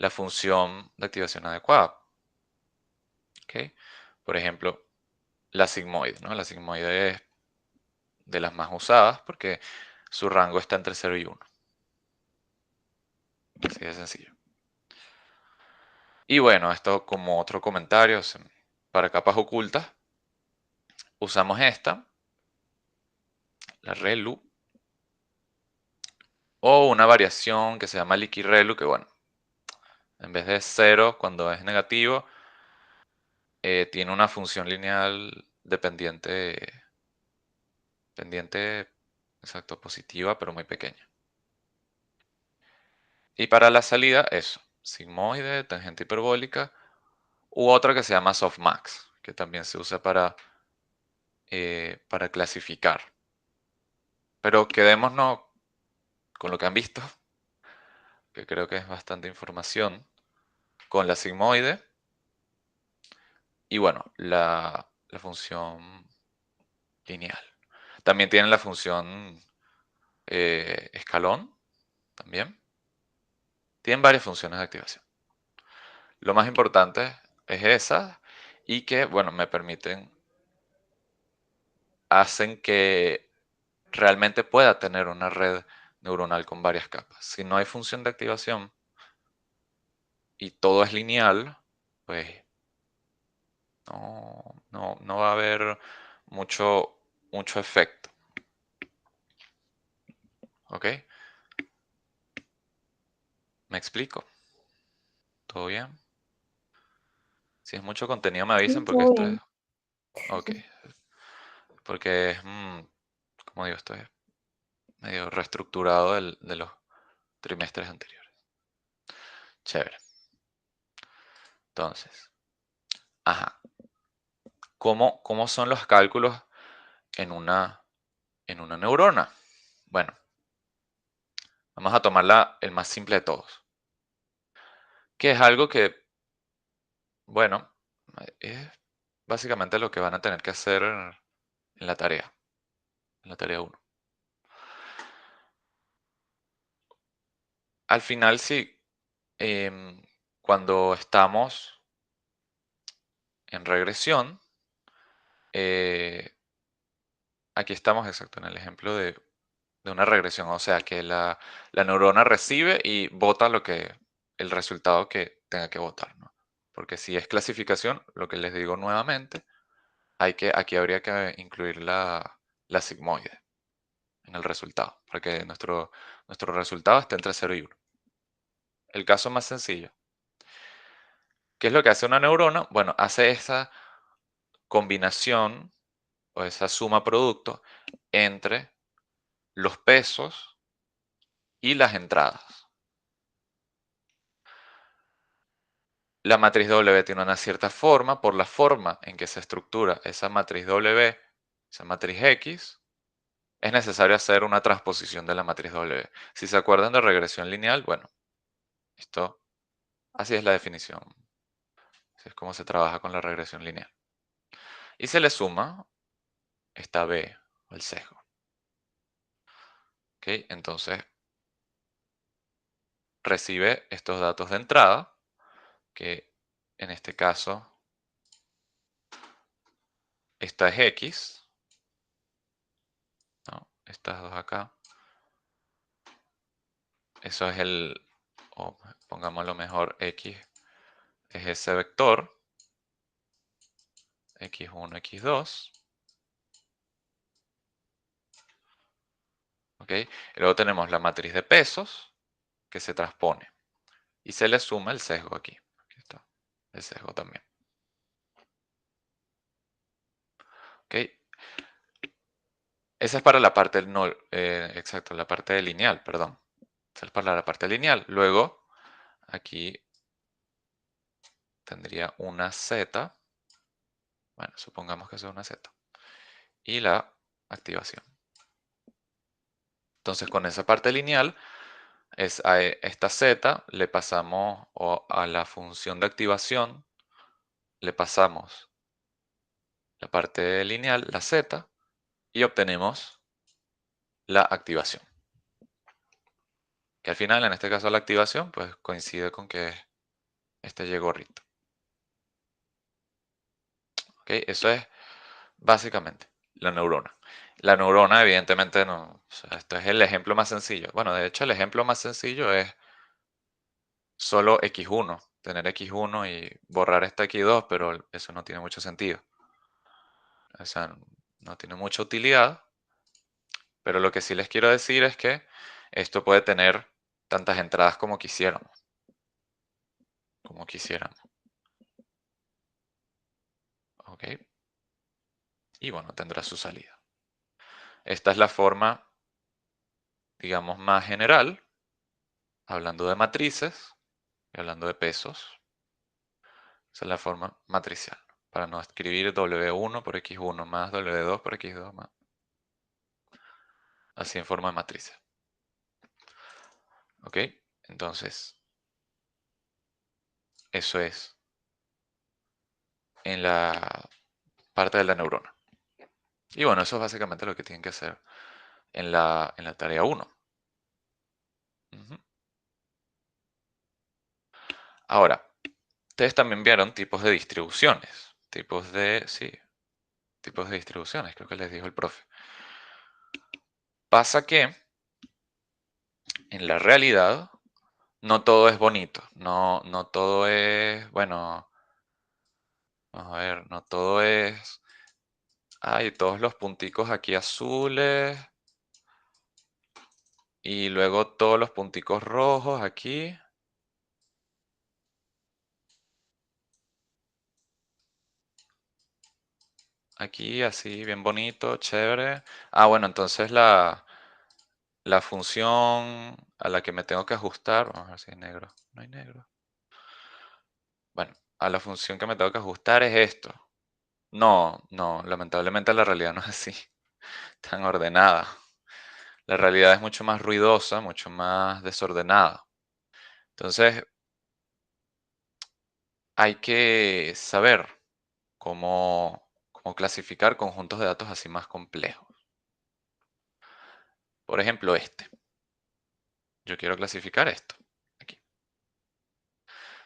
función de activación adecuada. ¿Ok? Por ejemplo, la sigmoide, ¿no? La sigmoide es de las más usadas porque su rango está entre 0 y 1. Así de sencillo. Y bueno, esto como otro comentario, para capas ocultas, usamos esta, la ReLU, o una variación que se llama Leaky ReLU, que bueno, en vez de 0 cuando es negativo, tiene una función lineal pendiente, exacto, positiva, pero muy pequeña. Y para la salida, eso, sigmoide, tangente hiperbólica, u otra que se llama softmax, que también se usa para clasificar. Pero quedémonos con lo que han visto, que creo que es bastante información, con la sigmoide y bueno, la función lineal. También tienen la función escalón, también. Tienen varias funciones de activación. Lo más importante es esa y que, bueno, hacen que realmente pueda tener una red neuronal con varias capas. Si no hay función de activación y todo es lineal, pues no va a haber mucho efecto. ¿Ok? ¿Me explico? ¿Todo bien? Si es mucho contenido me Sí, avisan porque todo esto es... bien. Ok. Porque es, como digo, esto es medio reestructurado de los trimestres anteriores. Chévere. Entonces, ajá. ¿Cómo son los cálculos en una neurona? Bueno, vamos a tomar el más simple de todos. Que es algo que, bueno, es básicamente lo que van a tener que hacer en la tarea 1. Al final, sí, cuando estamos en regresión, eh, aquí estamos exacto en el ejemplo de una regresión, o sea que la neurona recibe y bota el resultado que tenga que botar, ¿no? Porque si es clasificación, lo que les digo nuevamente, aquí habría que incluir la sigmoide en el resultado, para que nuestro resultado esté entre 0 y 1. El caso más sencillo. ¿Qué es lo que hace una neurona? Bueno, hace esa combinación o esa suma producto entre los pesos y las entradas. La matriz W tiene una cierta forma, por la forma en que se estructura esa matriz W, esa matriz X, es necesario hacer una transposición de la matriz W. Si se acuerdan de regresión lineal, bueno, así es la definición. Así es como se trabaja con la regresión lineal. Y se le suma esta B, o el sesgo. ¿Ok? Entonces, recibe estos datos de entrada, que en este caso, esta es X, ¿no? Estas dos acá. Eso es o pongámoslo mejor, X es ese vector, X1, X2. ¿Ok? Y luego tenemos la matriz de pesos, que se transpone. Y se le suma el sesgo aquí. Aquí está, el sesgo también. ¿Ok? Esa es para la parte del no, exacto, la parte lineal, perdón. Esa es para la parte lineal. Luego, aquí tendría una Z. Bueno, supongamos que eso es una Z. Y la activación. Entonces, con esa parte lineal, a esta Z le pasamos, o a la función de activación, le pasamos la parte lineal, la Z, y obtenemos la activación. Que al final, en este caso, la activación, pues coincide con que este Y gorrito. ¿Ok? Eso es básicamente la neurona. La neurona, evidentemente, no. O sea, esto es el ejemplo más sencillo. Bueno, de hecho, el ejemplo más sencillo es solo X1. Tener X1 y borrar esta X2, pero eso no tiene mucho sentido. O sea, no tiene mucha utilidad. Pero lo que sí les quiero decir es que esto puede tener tantas entradas como quisiéramos. Como quisiéramos. ¿Ok? Y bueno, tendrá su salida. Esta es la forma, digamos, más general, hablando de matrices y hablando de pesos. Esa es la forma matricial, para no escribir W1 por X1 más W2 por X2 más. Así en forma de matriz. ¿Ok? Entonces, eso es en la parte de la neurona. Y bueno, eso es básicamente lo que tienen que hacer en la tarea 1. Ahora, ustedes también vieron tipos de distribuciones. Tipos de distribuciones, creo que les dijo el profe. Pasa que en la realidad no todo es bonito. No todo es, bueno, vamos a ver, no todo es... Hay todos los punticos aquí azules. Y luego todos los punticos rojos aquí. Aquí así, bien bonito, chévere. Ah, bueno, entonces la función a la que me tengo que ajustar, vamos a ver si hay negro. No hay negro. Bueno, a la función que me tengo que ajustar es esto. No, lamentablemente la realidad no es así, tan ordenada. La realidad es mucho más ruidosa, mucho más desordenada. Entonces, hay que saber cómo clasificar conjuntos de datos así más complejos. Por ejemplo, este. Yo quiero clasificar esto. Aquí.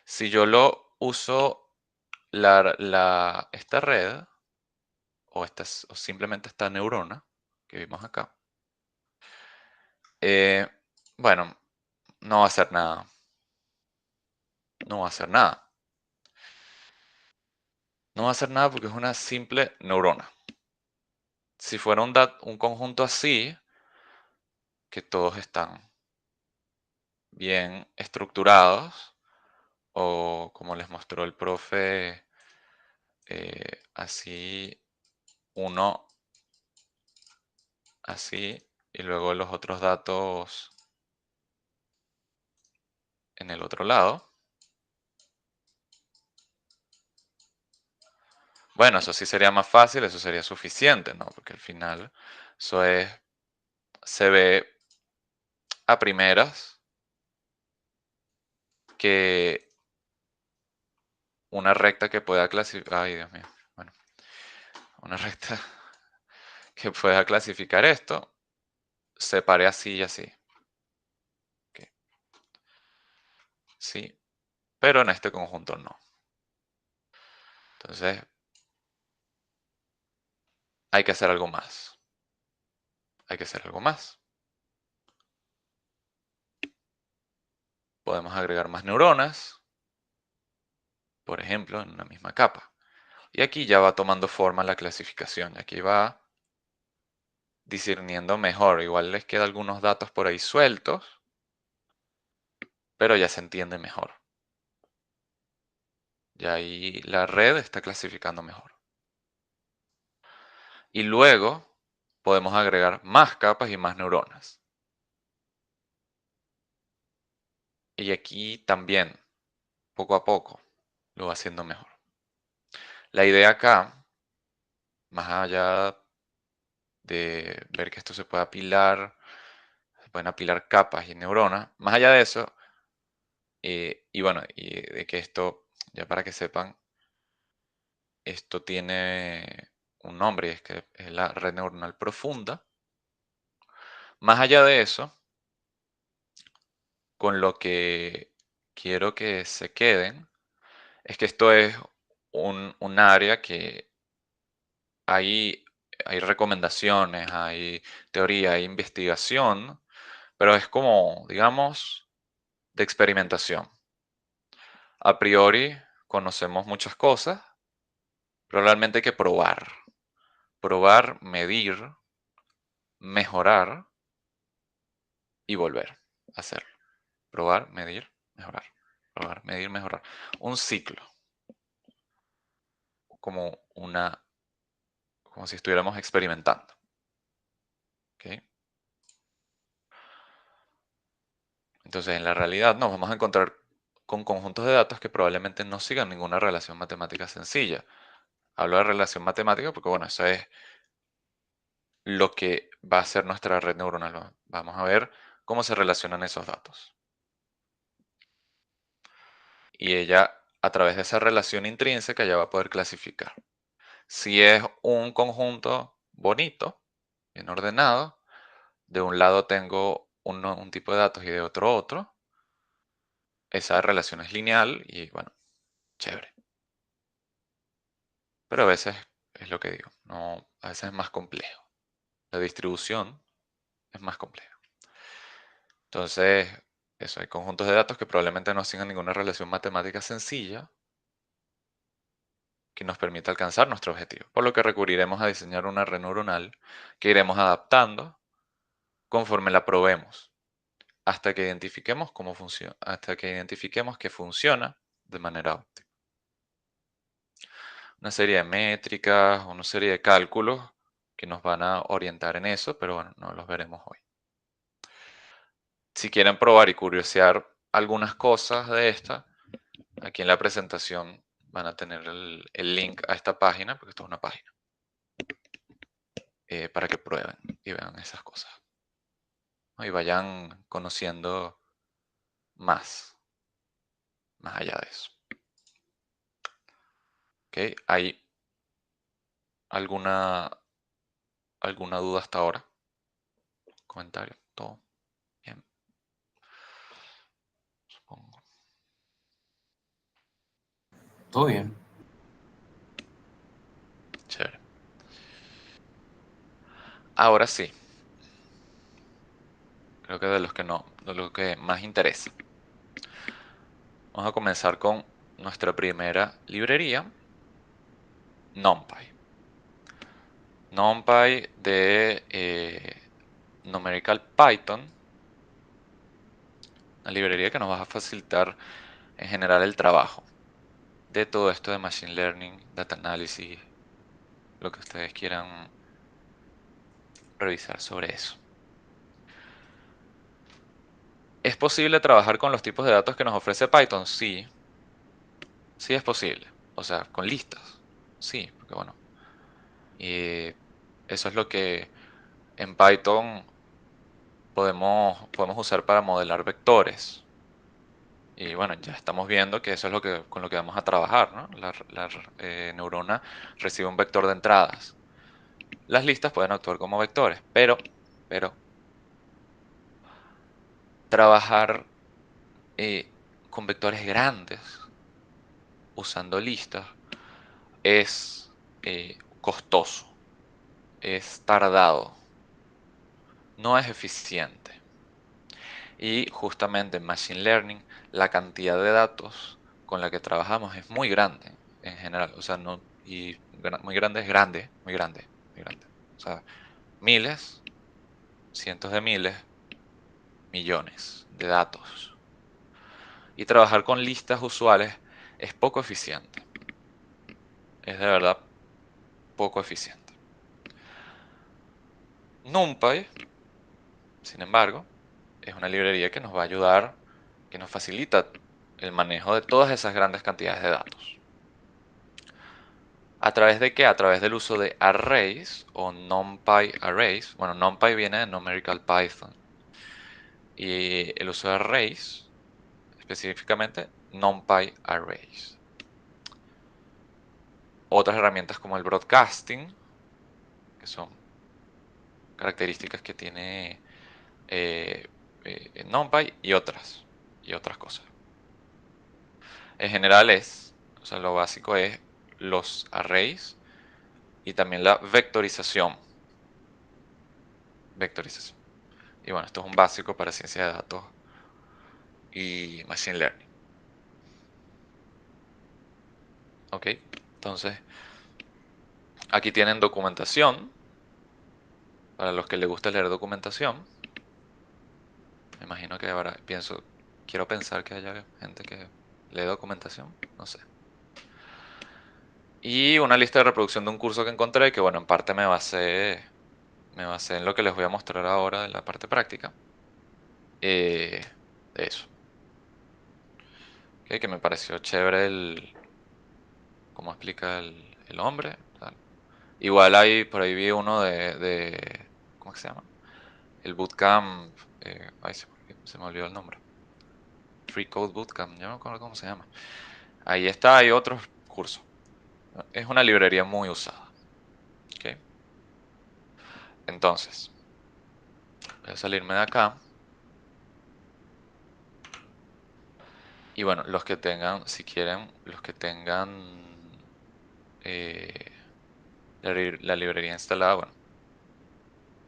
Si yo lo uso esta red, o simplemente esta neurona que vimos acá, bueno, no va a hacer nada. No va a hacer nada. No va a hacer nada porque es una simple neurona. Si fuera un conjunto así, que todos están bien estructurados, o como les mostró el profe, así uno así y luego los otros datos en el otro lado. Bueno, eso sí sería más fácil, eso sería suficiente, ¿no? Porque al final eso es se ve a primeras que una recta que pueda clasificar, ay Dios mío, bueno, una recta que pueda clasificar esto, se pare así y así. Ok. Sí, pero en este conjunto no. Entonces, hay que hacer algo más. Hay que hacer algo más. Podemos agregar más neuronas, por ejemplo, en una misma capa. Y aquí ya va tomando forma la clasificación. Aquí va discerniendo mejor. Igual les queda algunos datos por ahí sueltos, pero ya se entiende mejor. Ya ahí la red está clasificando mejor. Y luego podemos agregar más capas y más neuronas. Y aquí también, poco a poco, lo va haciendo mejor. La idea acá, más allá de ver que esto se puede apilar, se pueden apilar capas y neuronas, más allá de eso, y bueno, y de que esto, ya para que sepan, esto tiene un nombre y es que es la red neuronal profunda. Más allá de eso, con lo que quiero que se queden, es que esto es un área que hay, hay recomendaciones, hay teoría, hay investigación, pero es como, digamos, de experimentación. A priori conocemos muchas cosas, pero realmente hay que probar. Probar, medir, mejorar y volver a hacerlo. Probar, medir, mejorar. Probar, medir, mejorar. Un ciclo. Como como si estuviéramos experimentando. ¿Ok? Entonces, en la realidad nos vamos a encontrar con conjuntos de datos que probablemente no sigan ninguna relación matemática sencilla. Hablo de relación matemática porque, bueno, eso es lo que va a ser nuestra red neuronal. Vamos a ver cómo se relacionan esos datos. Y ella, a través de esa relación intrínseca, ya va a poder clasificar. Si es un conjunto bonito, bien ordenado, de un lado tengo un tipo de datos y de otro, esa relación es lineal y, bueno, chévere. Pero a veces es lo que digo, no, a veces es más complejo. La distribución es más compleja. Entonces, eso, hay conjuntos de datos que probablemente no sigan ninguna relación matemática sencilla que nos permita alcanzar nuestro objetivo. Por lo que recurriremos a diseñar una red neuronal que iremos adaptando conforme la probemos, hasta que identifiquemos cómo funciona, hasta que identifiquemos que funciona de manera óptima. Una serie de métricas, una serie de cálculos que nos van a orientar en eso, pero bueno, no los veremos hoy. Si quieren probar y curiosear algunas cosas de esta, aquí en la presentación van a tener el link a esta página, porque esto es una página, para que prueben y vean esas cosas, ¿no? Y vayan conociendo más allá de eso. ¿Ok? ¿Hay alguna duda hasta ahora? ¿Comentario? ¿Todo bien? Supongo. Todo bien. Chévere. Ahora sí, creo que de lo que más interesa. Vamos a comenzar con nuestra primera librería, NumPy. NumPy de Numerical Python, una librería que nos va a facilitar en general el trabajo de todo esto de Machine Learning, Data Analysis, lo que ustedes quieran revisar sobre eso. ¿Es posible trabajar con los tipos de datos que nos ofrece Python? Sí, sí es posible. O sea, con listas. Sí, porque bueno, eso es lo que en Python podemos usar para modelar vectores. Y bueno, ya estamos viendo que eso es con lo que vamos a trabajar, ¿no? La neurona recibe un vector de entradas. Las listas pueden actuar como vectores, pero trabajar con vectores grandes usando listas es costoso, es tardado, no es eficiente. Y justamente en Machine Learning la cantidad de datos con la que trabajamos es muy grande en general. O sea, no, y muy grande es grande, muy grande, muy grande. O sea, miles, cientos de miles, millones de datos. Y trabajar con listas usuales es poco eficiente. Es de verdad poco eficiente. NumPy, sin embargo, es una librería que nos va a ayudar, que nos facilita el manejo de todas esas grandes cantidades de datos. ¿A través de qué? A través del uso de arrays o NumPy arrays. Bueno, NumPy viene de Numerical Python. Y el uso de arrays, específicamente NumPy arrays. Otras herramientas como el broadcasting, que son características que tiene NumPy y otras cosas. En general o sea, lo básico es los arrays y también la vectorización. Vectorización. Y bueno, esto es un básico para ciencia de datos y Machine Learning. Ok, entonces aquí tienen documentación. Para los que les gusta leer documentación. Me imagino que ahora quiero pensar que haya gente que lee documentación, no sé. Y una lista de reproducción de un curso que encontré, que bueno, en parte me basé en lo que les voy a mostrar ahora en la parte práctica. De eso. Ok, que me pareció chévere cómo explica el hombre. Tal. Igual por ahí vi uno ¿cómo que se llama? El bootcamp, ay, se me olvidó el nombre. Free Code Bootcamp, yo no me acuerdo cómo se llama. Ahí está, hay otros cursos. Es una librería muy usada. ¿Ok? Entonces, voy a salirme de acá. Y bueno, los que tengan, si quieren, los que tengan eh, la librería instalada, bueno,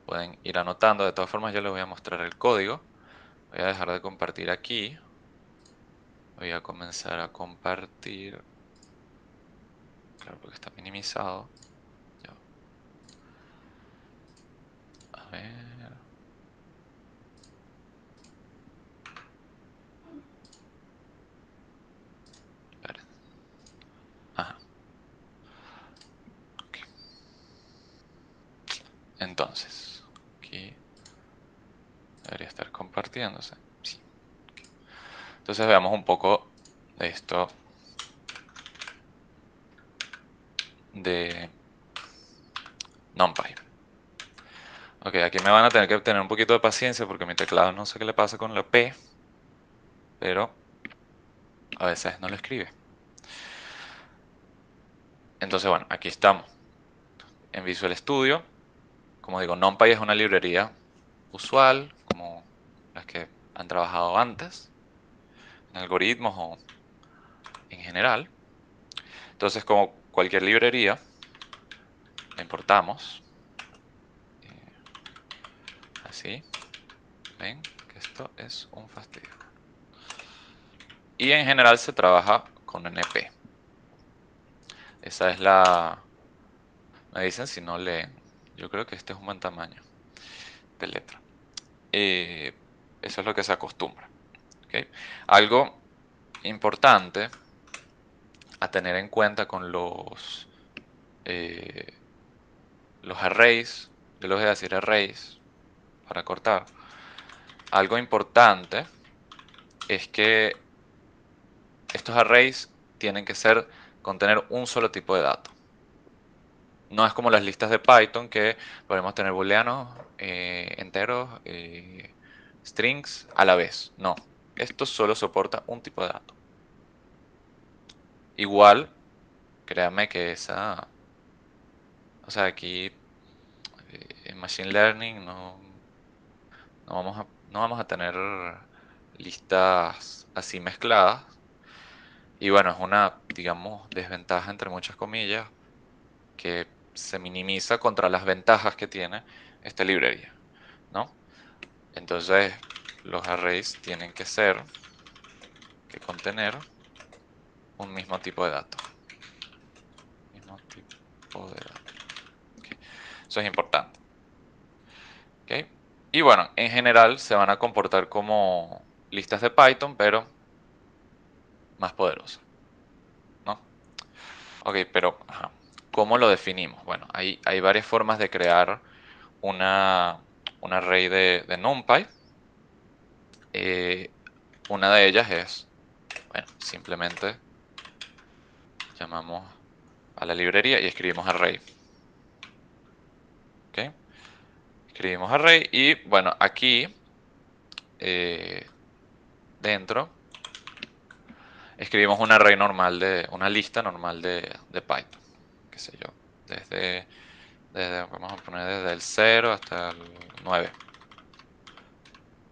pueden ir anotando. De todas formas, yo les voy a mostrar el código. Voy a dejar de compartir aquí. Voy a comenzar a compartir. Claro, porque está minimizado. Ya. A ver. Esperen. Ajá. Ok. Entonces, aquí debería estar compartiéndose. Sí. Entonces veamos un poco de esto de NumPy. Ok, aquí me van a tener que tener un poquito de paciencia porque mi teclado no sé qué le pasa con la P, pero a veces no lo escribe. Entonces, bueno, aquí estamos en Visual Studio. Como digo, NumPy es una librería usual, como las que han trabajado antes, en algoritmos o en general. Entonces, como cualquier librería, la importamos. Así. Ven que esto es un fastidio. Y en general se trabaja con NP. Esa es me dicen si no leen. Yo creo que este es un buen tamaño de letra. Eso es lo que se acostumbra. ¿Ok? Algo importante a tener en cuenta con eh, los arrays, yo les voy a decir arrays para cortar. Algo importante es que estos arrays tienen que contener un solo tipo de dato. No es como las listas de Python que podemos tener booleanos, enteros, strings a la vez. No, esto solo soporta un tipo de dato. Igual, créanme que o sea, aquí en Machine Learning no vamos a tener listas así mezcladas. Y bueno, es una, digamos, desventaja entre muchas comillas que se minimiza contra las ventajas que tiene esta librería, ¿no? Entonces, los arrays tienen que contener un mismo tipo de dato. Mismo tipo de dato. Ok. Eso es importante. ¿Ok? Y bueno, en general se van a comportar como listas de Python, pero más poderosas, ¿no? Ok, pero ajá, ¿cómo lo definimos? Bueno, hay varias formas de crear un array de NumPy. Una de ellas es, bueno, simplemente llamamos a la librería y escribimos array. ¿Ok? Escribimos array y bueno, aquí eh, dentro escribimos un array normal una lista normal de Python. Qué sé yo. Vamos a poner desde el 0 hasta el 9.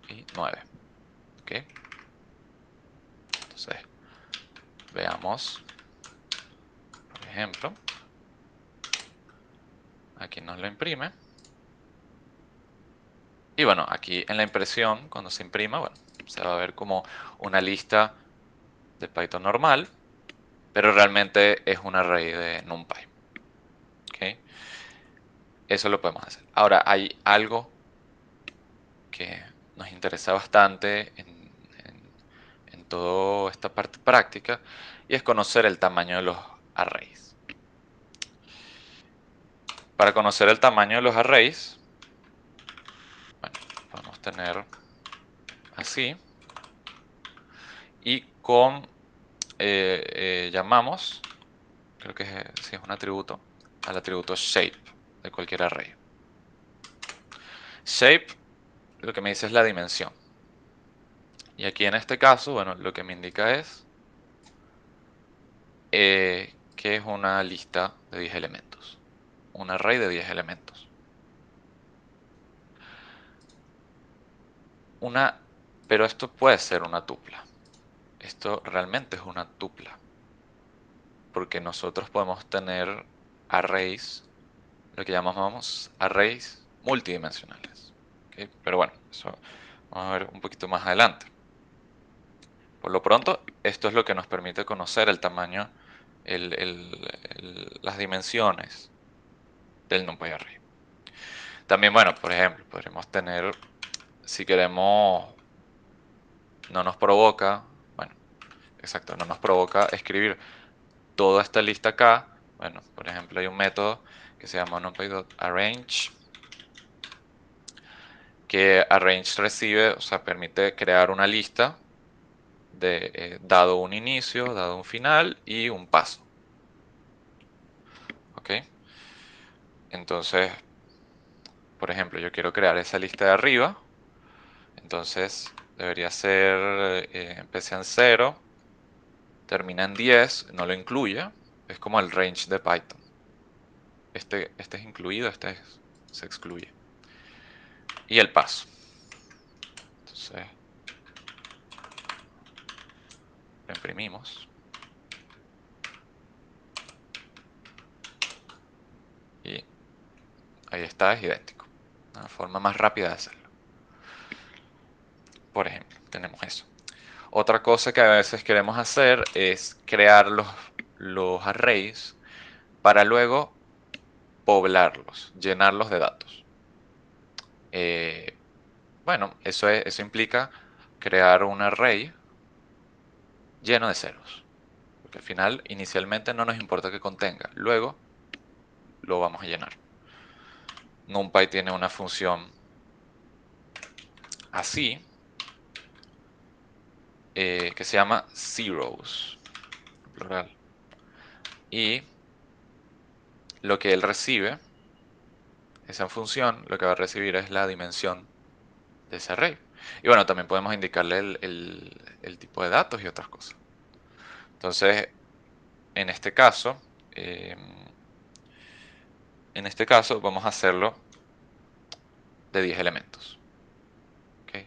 Y 9. ¿Ok? Entonces, veamos, por ejemplo, aquí nos lo imprime. Y bueno, aquí en la impresión, cuando se imprima, bueno, se va a ver como una lista de Python normal, pero realmente es un array de NumPy. ¿Ok? Eso lo podemos hacer. Ahora, hay algo que nos interesa bastante en toda esta parte práctica y es conocer el tamaño de los arrays. Para conocer el tamaño de los arrays, bueno, podemos tener así y llamamos, creo que si es un atributo, al atributo shape de cualquier array. Shape lo que me dice es la dimensión. Y aquí en este caso, bueno, lo que me indica es que es una lista de 10 elementos. Un array de 10 elementos. Pero esto puede ser una tupla. Esto realmente es una tupla. Porque nosotros podemos tener arrays, lo que llamamos arrays multidimensionales. ¿Ok? Pero bueno, eso vamos a ver un poquito más adelante. Por lo pronto, esto es lo que nos permite conocer el tamaño, las dimensiones del NumPy array. También, bueno, por ejemplo, podremos tener, si queremos, no nos provoca, bueno, exacto, no nos provoca escribir toda esta lista acá. Bueno, por ejemplo, hay un método que se llama numpy.arrange, que arrange recibe, o sea, permite crear una lista dado un inicio, dado un final y un paso. ¿Ok? Entonces, por ejemplo, yo quiero crear esa lista de arriba. Entonces, debería ser, empecé en 0, termina en 10, no lo incluye. Es como el range de Python. Este es incluido, se excluye. Y el paso. Entonces, lo imprimimos. Y ahí está, es idéntico. Una forma más rápida de hacerlo. Por ejemplo, tenemos eso. Otra cosa que a veces queremos hacer es crear los arrays para luego poblarlos, llenarlos de datos. Eh, bueno, eso implica crear un array lleno de ceros. Porque al final, inicialmente no nos importa que contenga. Luego lo vamos a llenar. NumPy tiene una función así, que se llama zeros, plural. Y lo que él recibe, esa función, lo que va a recibir es la dimensión de ese array. Y bueno, también podemos indicarle el tipo de datos y otras cosas. Entonces, en este caso, eh, vamos a hacerlo de 10 elementos. ¿Ok?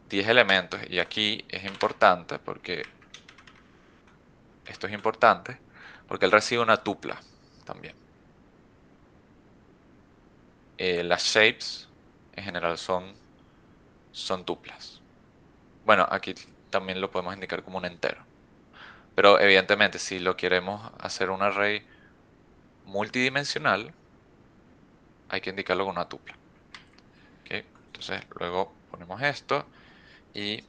10 elementos, y aquí es importante porque esto es importante porque él recibe una tupla también. Las shapes en general son tuplas. Bueno, aquí también lo podemos indicar como un entero. Pero evidentemente, si lo queremos hacer un array multidimensional, hay que indicarlo con una tupla. ¿Ok? Entonces, luego ponemos esto y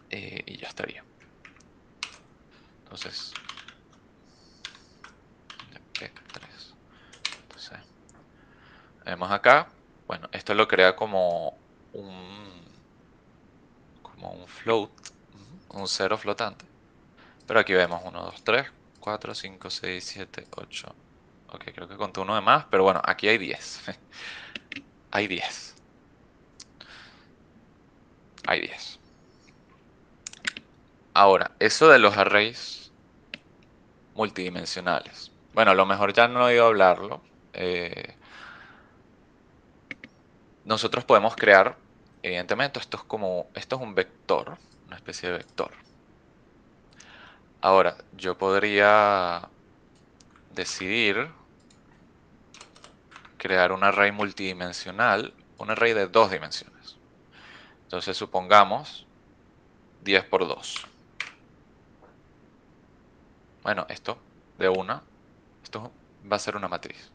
ya estaría. Entonces, ¿qué? 3. Entonces, vemos acá. Bueno, esto lo crea como un float, un cero flotante. Pero aquí vemos 1, 2, 3, 4, 5, 6, 7, 8. Ok, creo que conté uno de más, pero bueno, aquí hay 10. Hay 10. Hay 10. Ahora, eso de los arrays multidimensionales. Bueno, a lo mejor ya no he oído hablarlo. Nosotros podemos crear, evidentemente, esto es un vector, una especie de vector. Ahora, yo podría decidir crear un array multidimensional, un array de 2 dimensiones. Entonces, supongamos 10 por 2. Bueno, esto va a ser una matriz.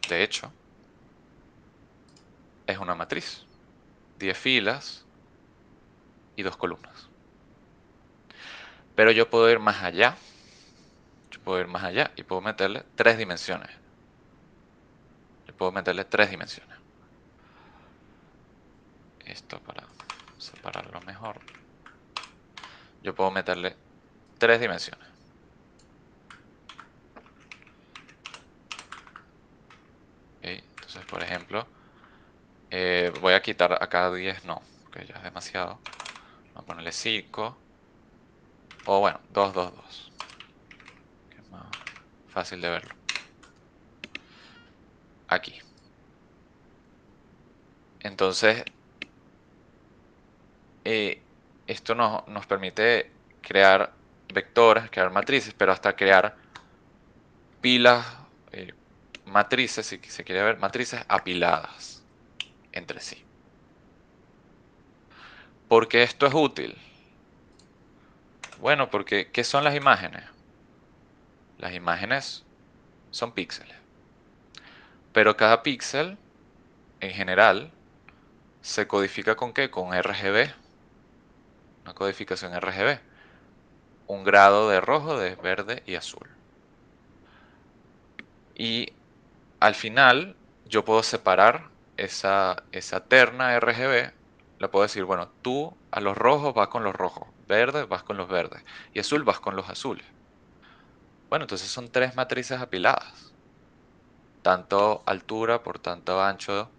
De hecho, es una matriz. 10 filas y 2 columnas. Pero yo puedo ir más allá. Yo puedo ir más allá y puedo meterle 3 dimensiones. Yo puedo meterle 3 dimensiones. Esto para separarlo mejor. Yo puedo meterle 3 dimensiones. ¿Ok? Entonces, por ejemplo, voy a quitar acá 10, no, porque ya es demasiado. Voy a ponerle 5. O bueno, 2, 2, 2. Que es más fácil de verlo. Aquí. Entonces, esto nos permite crear vectores, crear matrices, pero hasta crear pilas, matrices, si se quiere ver, matrices apiladas entre sí. ¿Por qué esto es útil? Bueno, porque ¿qué son las imágenes? Las imágenes son píxeles. Pero cada píxel, en general, se codifica ¿con qué? Con RGB. Una codificación RGB. Un grado de rojo, de verde y azul. Y al final, yo puedo separar esa terna RGB. Le puedo decir, bueno, tú a los rojos vas con los rojos, verde vas con los verdes y azul vas con los azules. Bueno, entonces son 3 matrices apiladas. Tanto altura por tanto ancho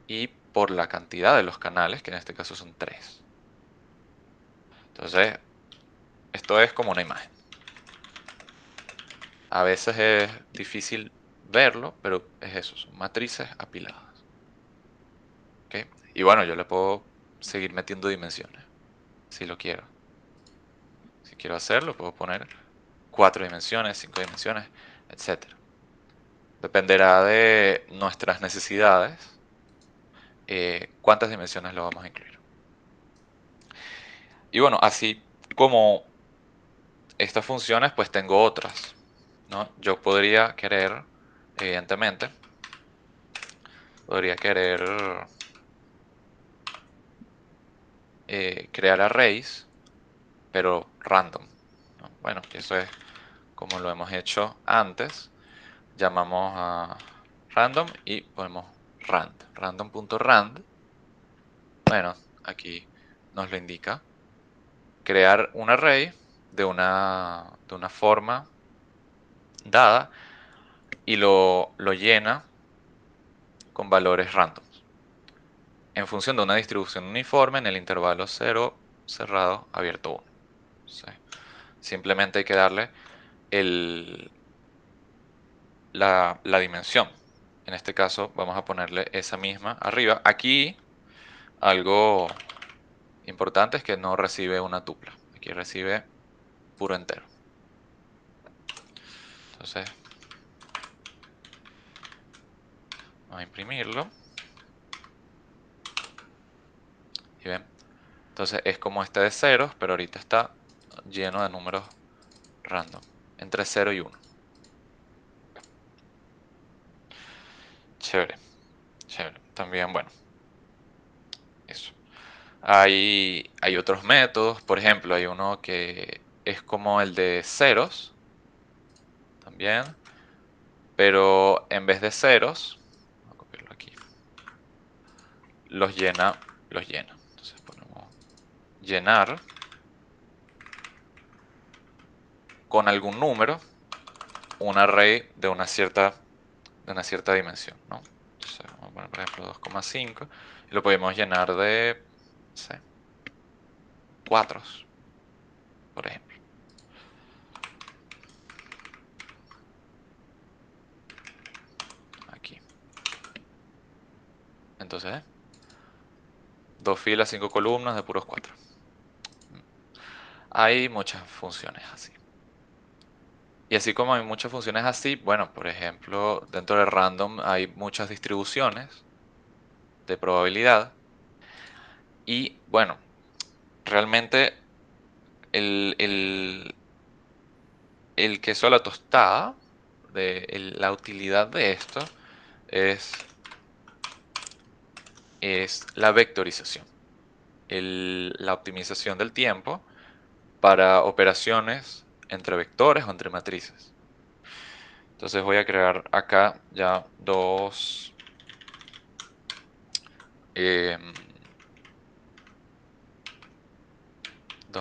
y por la cantidad de los canales, que en este caso son 3. Entonces, esto es como una imagen. A veces es difícil verlo, pero es eso, son matrices apiladas. ¿Ok? Y bueno, yo le puedo seguir metiendo dimensiones, si lo quiero. Si quiero hacerlo, puedo poner 4 dimensiones, 5 dimensiones, etc. Dependerá de nuestras necesidades, cuántas dimensiones lo vamos a incluir. Y bueno, así como estas funciones, pues tengo otras, ¿no? Yo podría querer, evidentemente, crear arrays, pero random, ¿no? Bueno, eso es como lo hemos hecho antes. Llamamos a random y ponemos random.rand. Bueno, aquí nos lo indica. Crear un array de una forma dada y lo llena con valores randoms en función de una distribución uniforme en el intervalo 0, cerrado, abierto 1. Simplemente hay que darle la dimensión. En este caso vamos a ponerle esa misma arriba. Aquí algo importante es que no recibe una tupla. Aquí recibe puro entero. Entonces vamos a imprimirlo. Y ven. Entonces es como este de ceros, pero ahorita está lleno de números random. Entre 0 y 1. Chévere. Chévere. También, bueno. Eso. Hay otros métodos. Por ejemplo, hay uno que es como el de ceros. También. Pero en vez de ceros, voy a copiarlo aquí, los llena. Entonces ponemos llenar con algún número un array de una cierta dimensión, ¿no? Entonces vamos a poner, por ejemplo, 2,5 y lo podemos llenar de, no sé, 4, por ejemplo. Aquí. Entonces, 2 filas, 5 columnas de puros 4. Hay muchas funciones así. Y así como hay muchas funciones así, bueno, por ejemplo, dentro de random hay muchas distribuciones de probabilidad. Y bueno, realmente el queso a la tostada, la utilidad de esto es la vectorización, la optimización del tiempo para operaciones entre vectores o entre matrices. Entonces voy a crear acá ya dos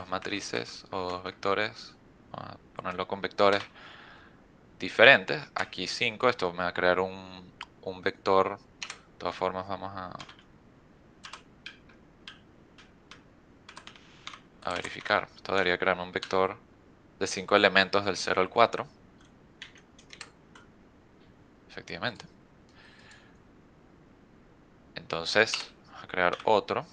matrices o dos vectores. Vamos a ponerlo con vectores diferentes. Aquí 5, esto me va a crear un vector. De todas formas vamos a verificar. Esto debería crearme un vector de 5 elementos del 0 al 4. Efectivamente. Entonces, vamos a crear otro.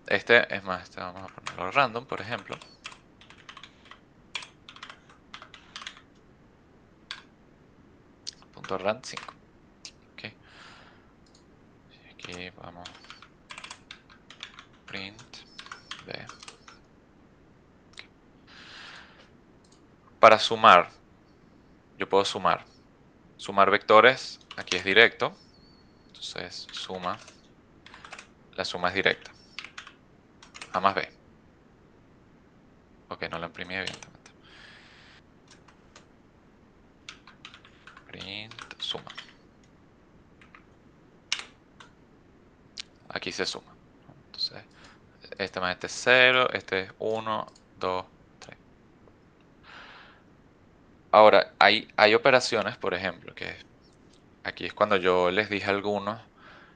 Este es más, este vamos a ponerlo random, por ejemplo. Punto rand 5. Okay. Aquí vamos print b. Okay. Para sumar, yo puedo sumar. Sumar vectores, aquí es directo. Entonces, suma. La suma es directa. A más b. Ok, no lo imprimí evidentemente. Print suma. Aquí se suma. Entonces, este más este es 0, este es 1, 2, 3. Ahora, hay operaciones, por ejemplo, que aquí es cuando yo les dije a algunos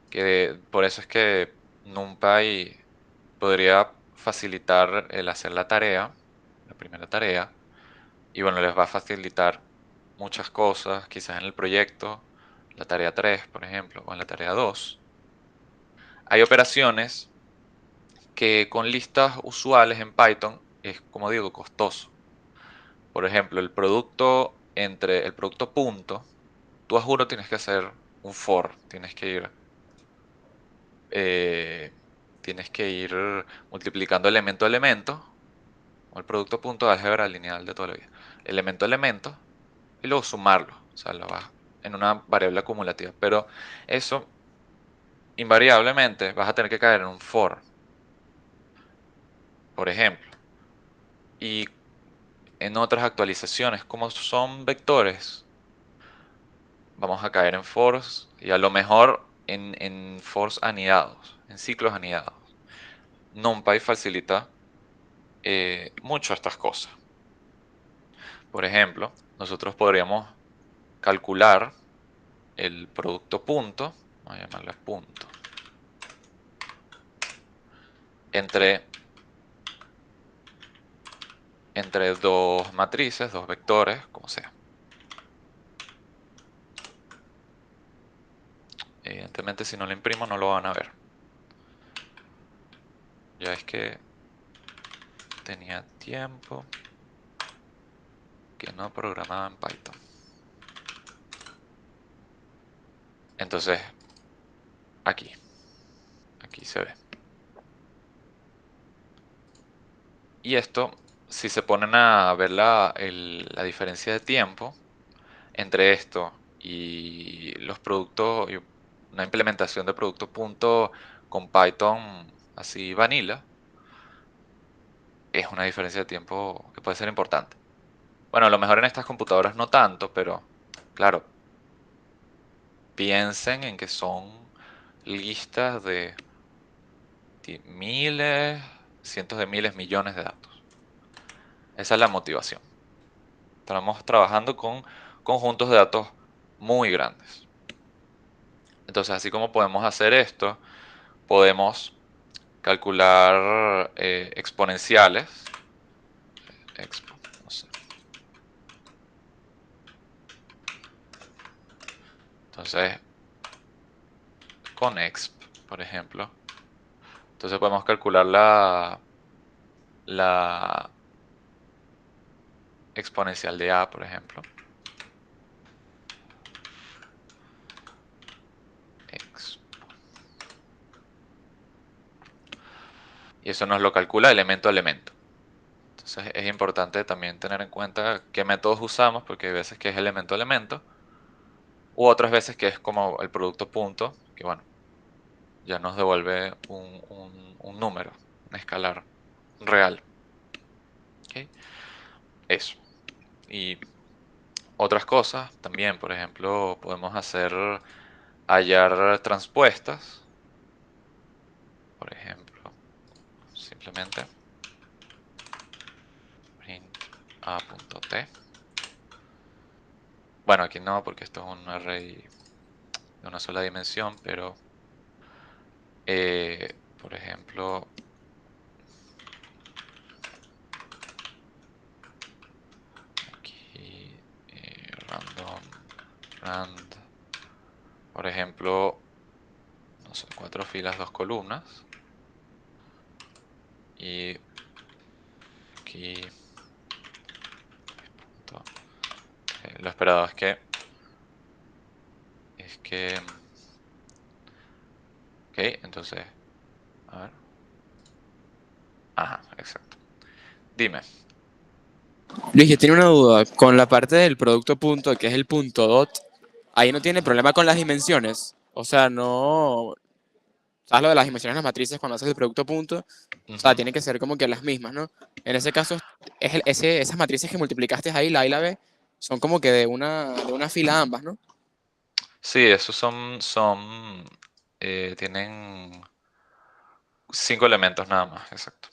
que por eso es que NumPy podría facilitar el hacer la tarea, la primera tarea, y bueno, les va a facilitar muchas cosas, quizás en el proyecto, la tarea 3, por ejemplo, o en la tarea 2. Hay operaciones que con listas usuales en Python es, como digo, costoso. Por ejemplo, el producto entre el producto punto, tú a juro tienes que hacer un for, eh, tienes que ir multiplicando elemento a elemento, o el producto punto de álgebra lineal de toda la vida, elemento a elemento, y luego sumarlo, o sea, lo vas en una variable acumulativa. Pero eso, invariablemente, vas a tener que caer en un for, por ejemplo. Y en otras actualizaciones, como son vectores, vamos a caer en fors y a lo mejor en fors anidados, en ciclos anidados. NumPy facilita mucho estas cosas. Por ejemplo, nosotros podríamos calcular el producto punto, vamos a llamarle punto, entre dos matrices, dos vectores, como sea. Evidentemente, si no lo imprimo, no lo van a ver. Ya es que tenía tiempo que no programaba en Python. Entonces, aquí se ve. Y esto, si se ponen a ver la diferencia de tiempo entre esto y los productos, y una implementación de producto punto con Python así vanilla, es una diferencia de tiempo que puede ser importante. Bueno, a lo mejor en estas computadoras no tanto, pero claro, piensen en que son listas de miles, cientos de miles, millones de datos. Esa es la motivación. Estamos trabajando con conjuntos de datos muy grandes. Entonces, así como podemos hacer esto, podemos calcular exponenciales. No sé. Entonces, con exp, por ejemplo. Entonces podemos calcular la exponencial de A, por ejemplo. Exp. Y eso nos lo calcula elemento a elemento. Entonces es importante también tener en cuenta qué métodos usamos, porque hay veces que es elemento a elemento, u otras veces que es como el producto punto, que bueno, ya nos devuelve un número, un escalar real. ¿Ok? Eso. Y otras cosas también, por ejemplo, podemos hallar transpuestas. Por ejemplo, simplemente print a.t. Bueno, aquí no, porque esto es un array de una sola dimensión, pero por ejemplo, aquí rand, por ejemplo, no sé, 4 filas, 2 columnas, y aquí lo esperado ok, entonces, a ver, ajá, exacto. Dime. Luis, yo tengo una duda. Con la parte del producto punto, que es el punto dot, ahí no tiene problema con las dimensiones. O sea, no. ¿Sabes lo de las dimensiones de las matrices cuando haces el producto punto? O sea, Ujú. tiene que ser como que las mismas, ¿no? En ese caso, esas matrices que multiplicaste ahí, la A y la B, son como que de una fila ambas, ¿no? Sí, esos tienen 5 elementos nada más, exacto.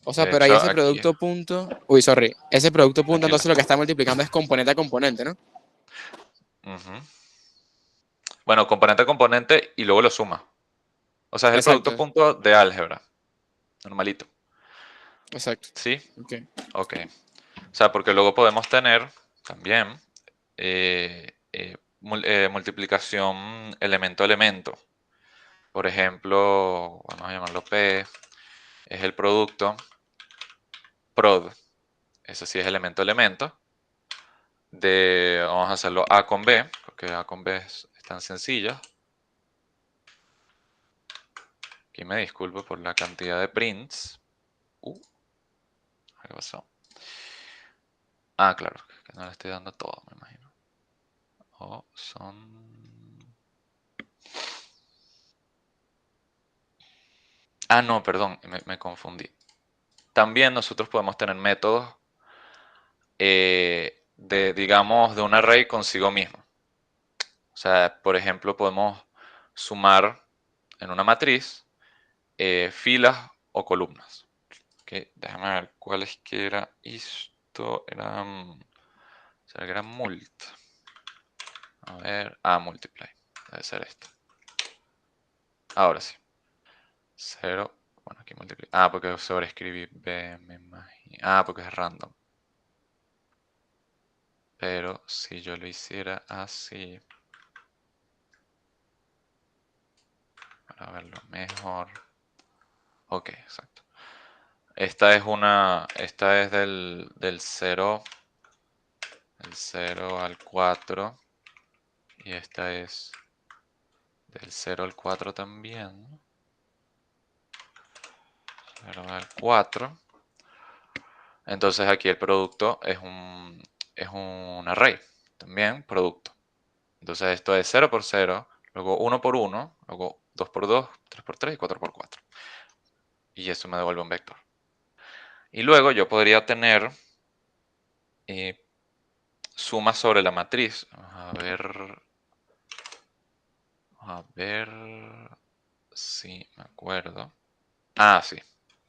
O sea, De pero ahí hecho, ese producto punto. Uy, sorry. Ese producto punto, tranquilo. entonces lo que está multiplicando es componente a componente, ¿no? Ujú. Bueno, componente a componente y luego lo suma. O sea, es el producto Exacto, punto de álgebra, normalito. exacto. ¿Sí? Ok. Ok. O sea, porque luego podemos tener también multiplicación elemento a elemento. Por ejemplo, vamos a llamarlo P, es el producto prod. Ese sí es elemento a elemento. Vamos a hacerlo A con B, porque A con B es tan sencilla. Aquí me disculpo por la cantidad de prints. ¿Qué pasó? Ah, claro, que no le estoy dando todo, me imagino. O son... Ah, no, perdón, me confundí. También nosotros podemos tener métodos digamos, de un array consigo mismo. O sea, por ejemplo, podemos sumar en una matriz filas o columnas. Ok, déjame ver cuál es que era esto. Era, ¿será que era mult? A ver, multiply. Debe ser esto. Ahora sí. 0. Bueno, aquí multiply. Porque sobreescribí B, me imagino. Porque es random. Pero si yo lo hiciera así, para verlo mejor. Ok, exacto. Esta es del 0 al 4. Y esta es del 0 al 4 también. 0 al 4. Entonces aquí el producto es un array. También producto. Entonces esto es 0 por 0, luego 1 por 1, luego 2 por 2, 3 por 3 y 4 por 4. Y eso me devuelve un vector. Y luego yo podría tener suma sobre la matriz. Vamos a ver si me acuerdo. Sí.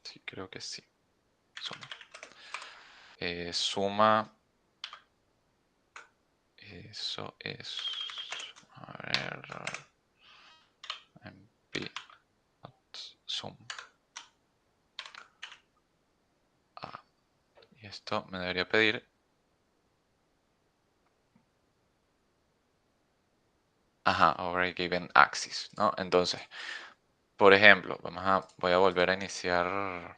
Sí, creo que sí. Suma. Suma. Eso es. A ver. MP. Sum. Y esto me debería pedir. Over a given axis, ¿no? Entonces, por ejemplo, voy a volver a iniciar.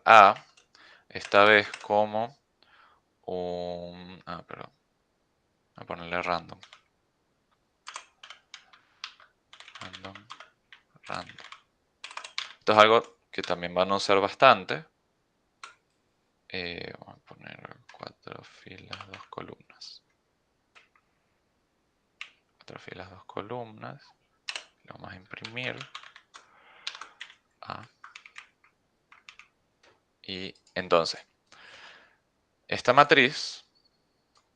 A. Esta vez como un. Perdón. Voy a ponerle random. Random. Esto es algo que también van a usar bastante. Vamos a poner 4 filas, 2 columnas. 4 filas, 2 columnas. Lo vamos a imprimir. Y entonces, esta matriz,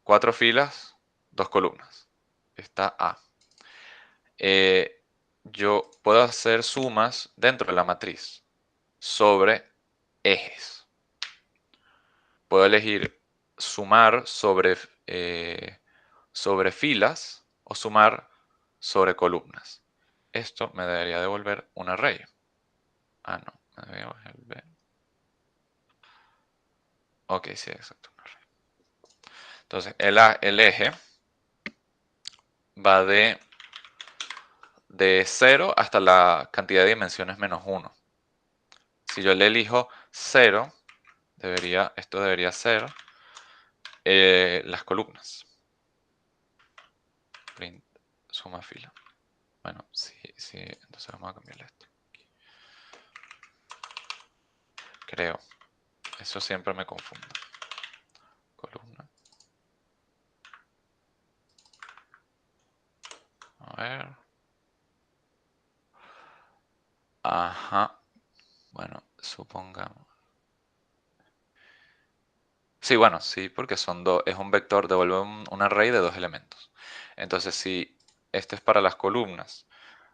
4 filas, 2 columnas. Está A. Yo puedo hacer sumas dentro de la matriz sobre ejes. Puedo elegir sumar sobre filas o sumar sobre columnas. Esto me debería devolver un array. No, me debería devolver. Ok, sí, exacto, un array. Entonces, el eje va de 0 hasta la cantidad de dimensiones menos 1. Si yo le elijo 0, esto debería ser las columnas. Print suma fila. Bueno, sí, entonces vamos a cambiarle esto. Creo. Eso siempre me confunde. Columna. A ver. Bueno, supongamos. Sí, bueno, sí, porque es un vector, devuelve un array de 2 elementos. Entonces, si este es para las columnas,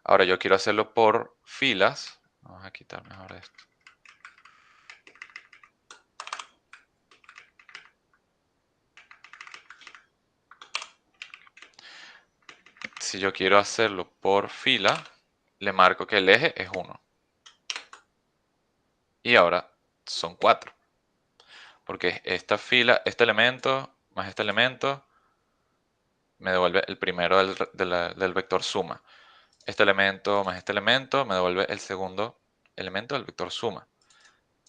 ahora yo quiero hacerlo por filas. Vamos a quitar mejor esto. Si yo quiero hacerlo por fila, le marco que el eje es 1. Y ahora son 4. Porque esta fila, este elemento más este elemento, me devuelve el primero del vector suma. Este elemento más este elemento me devuelve el segundo elemento del vector suma.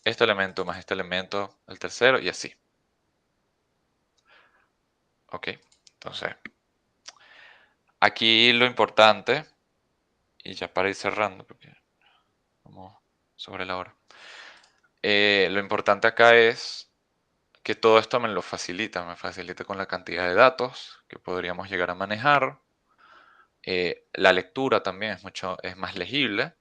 Este elemento más este elemento, el tercero, y así. Ok, entonces, aquí lo importante, y ya para ir cerrando, porque vamos sobre la hora. Lo importante acá es que todo esto me facilita con la cantidad de datos que podríamos llegar a manejar. La lectura también es más legible,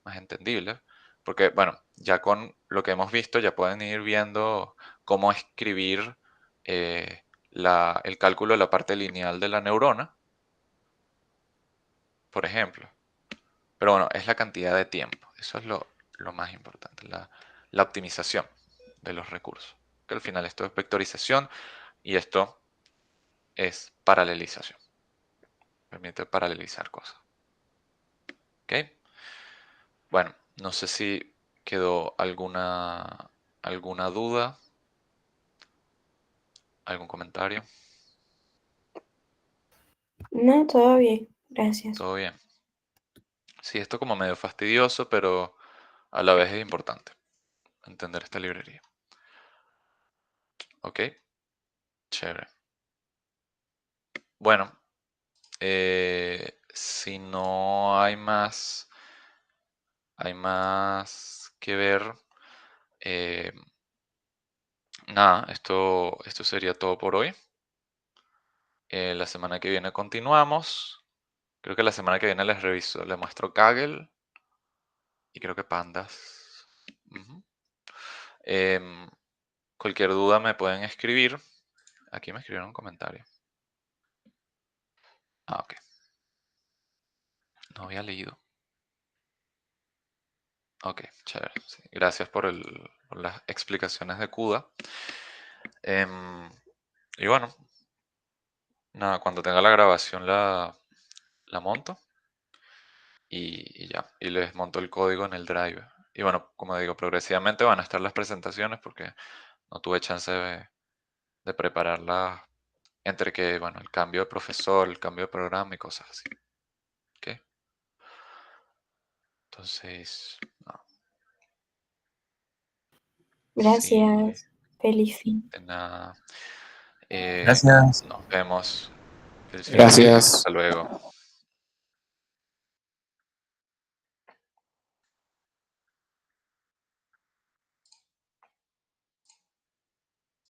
más entendible, porque bueno, ya con lo que hemos visto ya pueden ir viendo cómo escribir el cálculo de la parte lineal de la neurona, por ejemplo. Pero bueno, es la cantidad de tiempo. Eso es lo más importante, la optimización de los recursos. Que al final esto es vectorización y esto es paralelización. Permite paralelizar cosas. ¿Ok? Bueno, no sé si quedó alguna duda, algún comentario. No, todo bien, gracias. ¿Todo bien? Sí, esto como medio fastidioso, pero a la vez es importante entender esta librería. ¿Ok? Chévere. Bueno, si no hay más que ver. eh, Nada, esto sería todo por hoy. La semana que viene continuamos. Creo que la semana que viene les muestro Kaggle y creo que Pandas. Ujú. Em, Cualquier duda me pueden escribir. Aquí me escribieron un comentario. Ah, ok. No había leído. Ok, chévere. Sí, gracias por las explicaciones de CUDA. Y bueno, nada, cuando tenga la grabación la monto y ya. Y les monto el código en el drive. Y bueno, como digo, progresivamente van a estar las presentaciones porque no tuve chance de prepararlas entre que, bueno, el cambio de profesor, el cambio de programa y cosas así. ¿Ok? Entonces, no, sí, Gracias. Feliz fin. de nada. Gracias. Nos vemos. Feliz fin. Gracias. Hasta luego.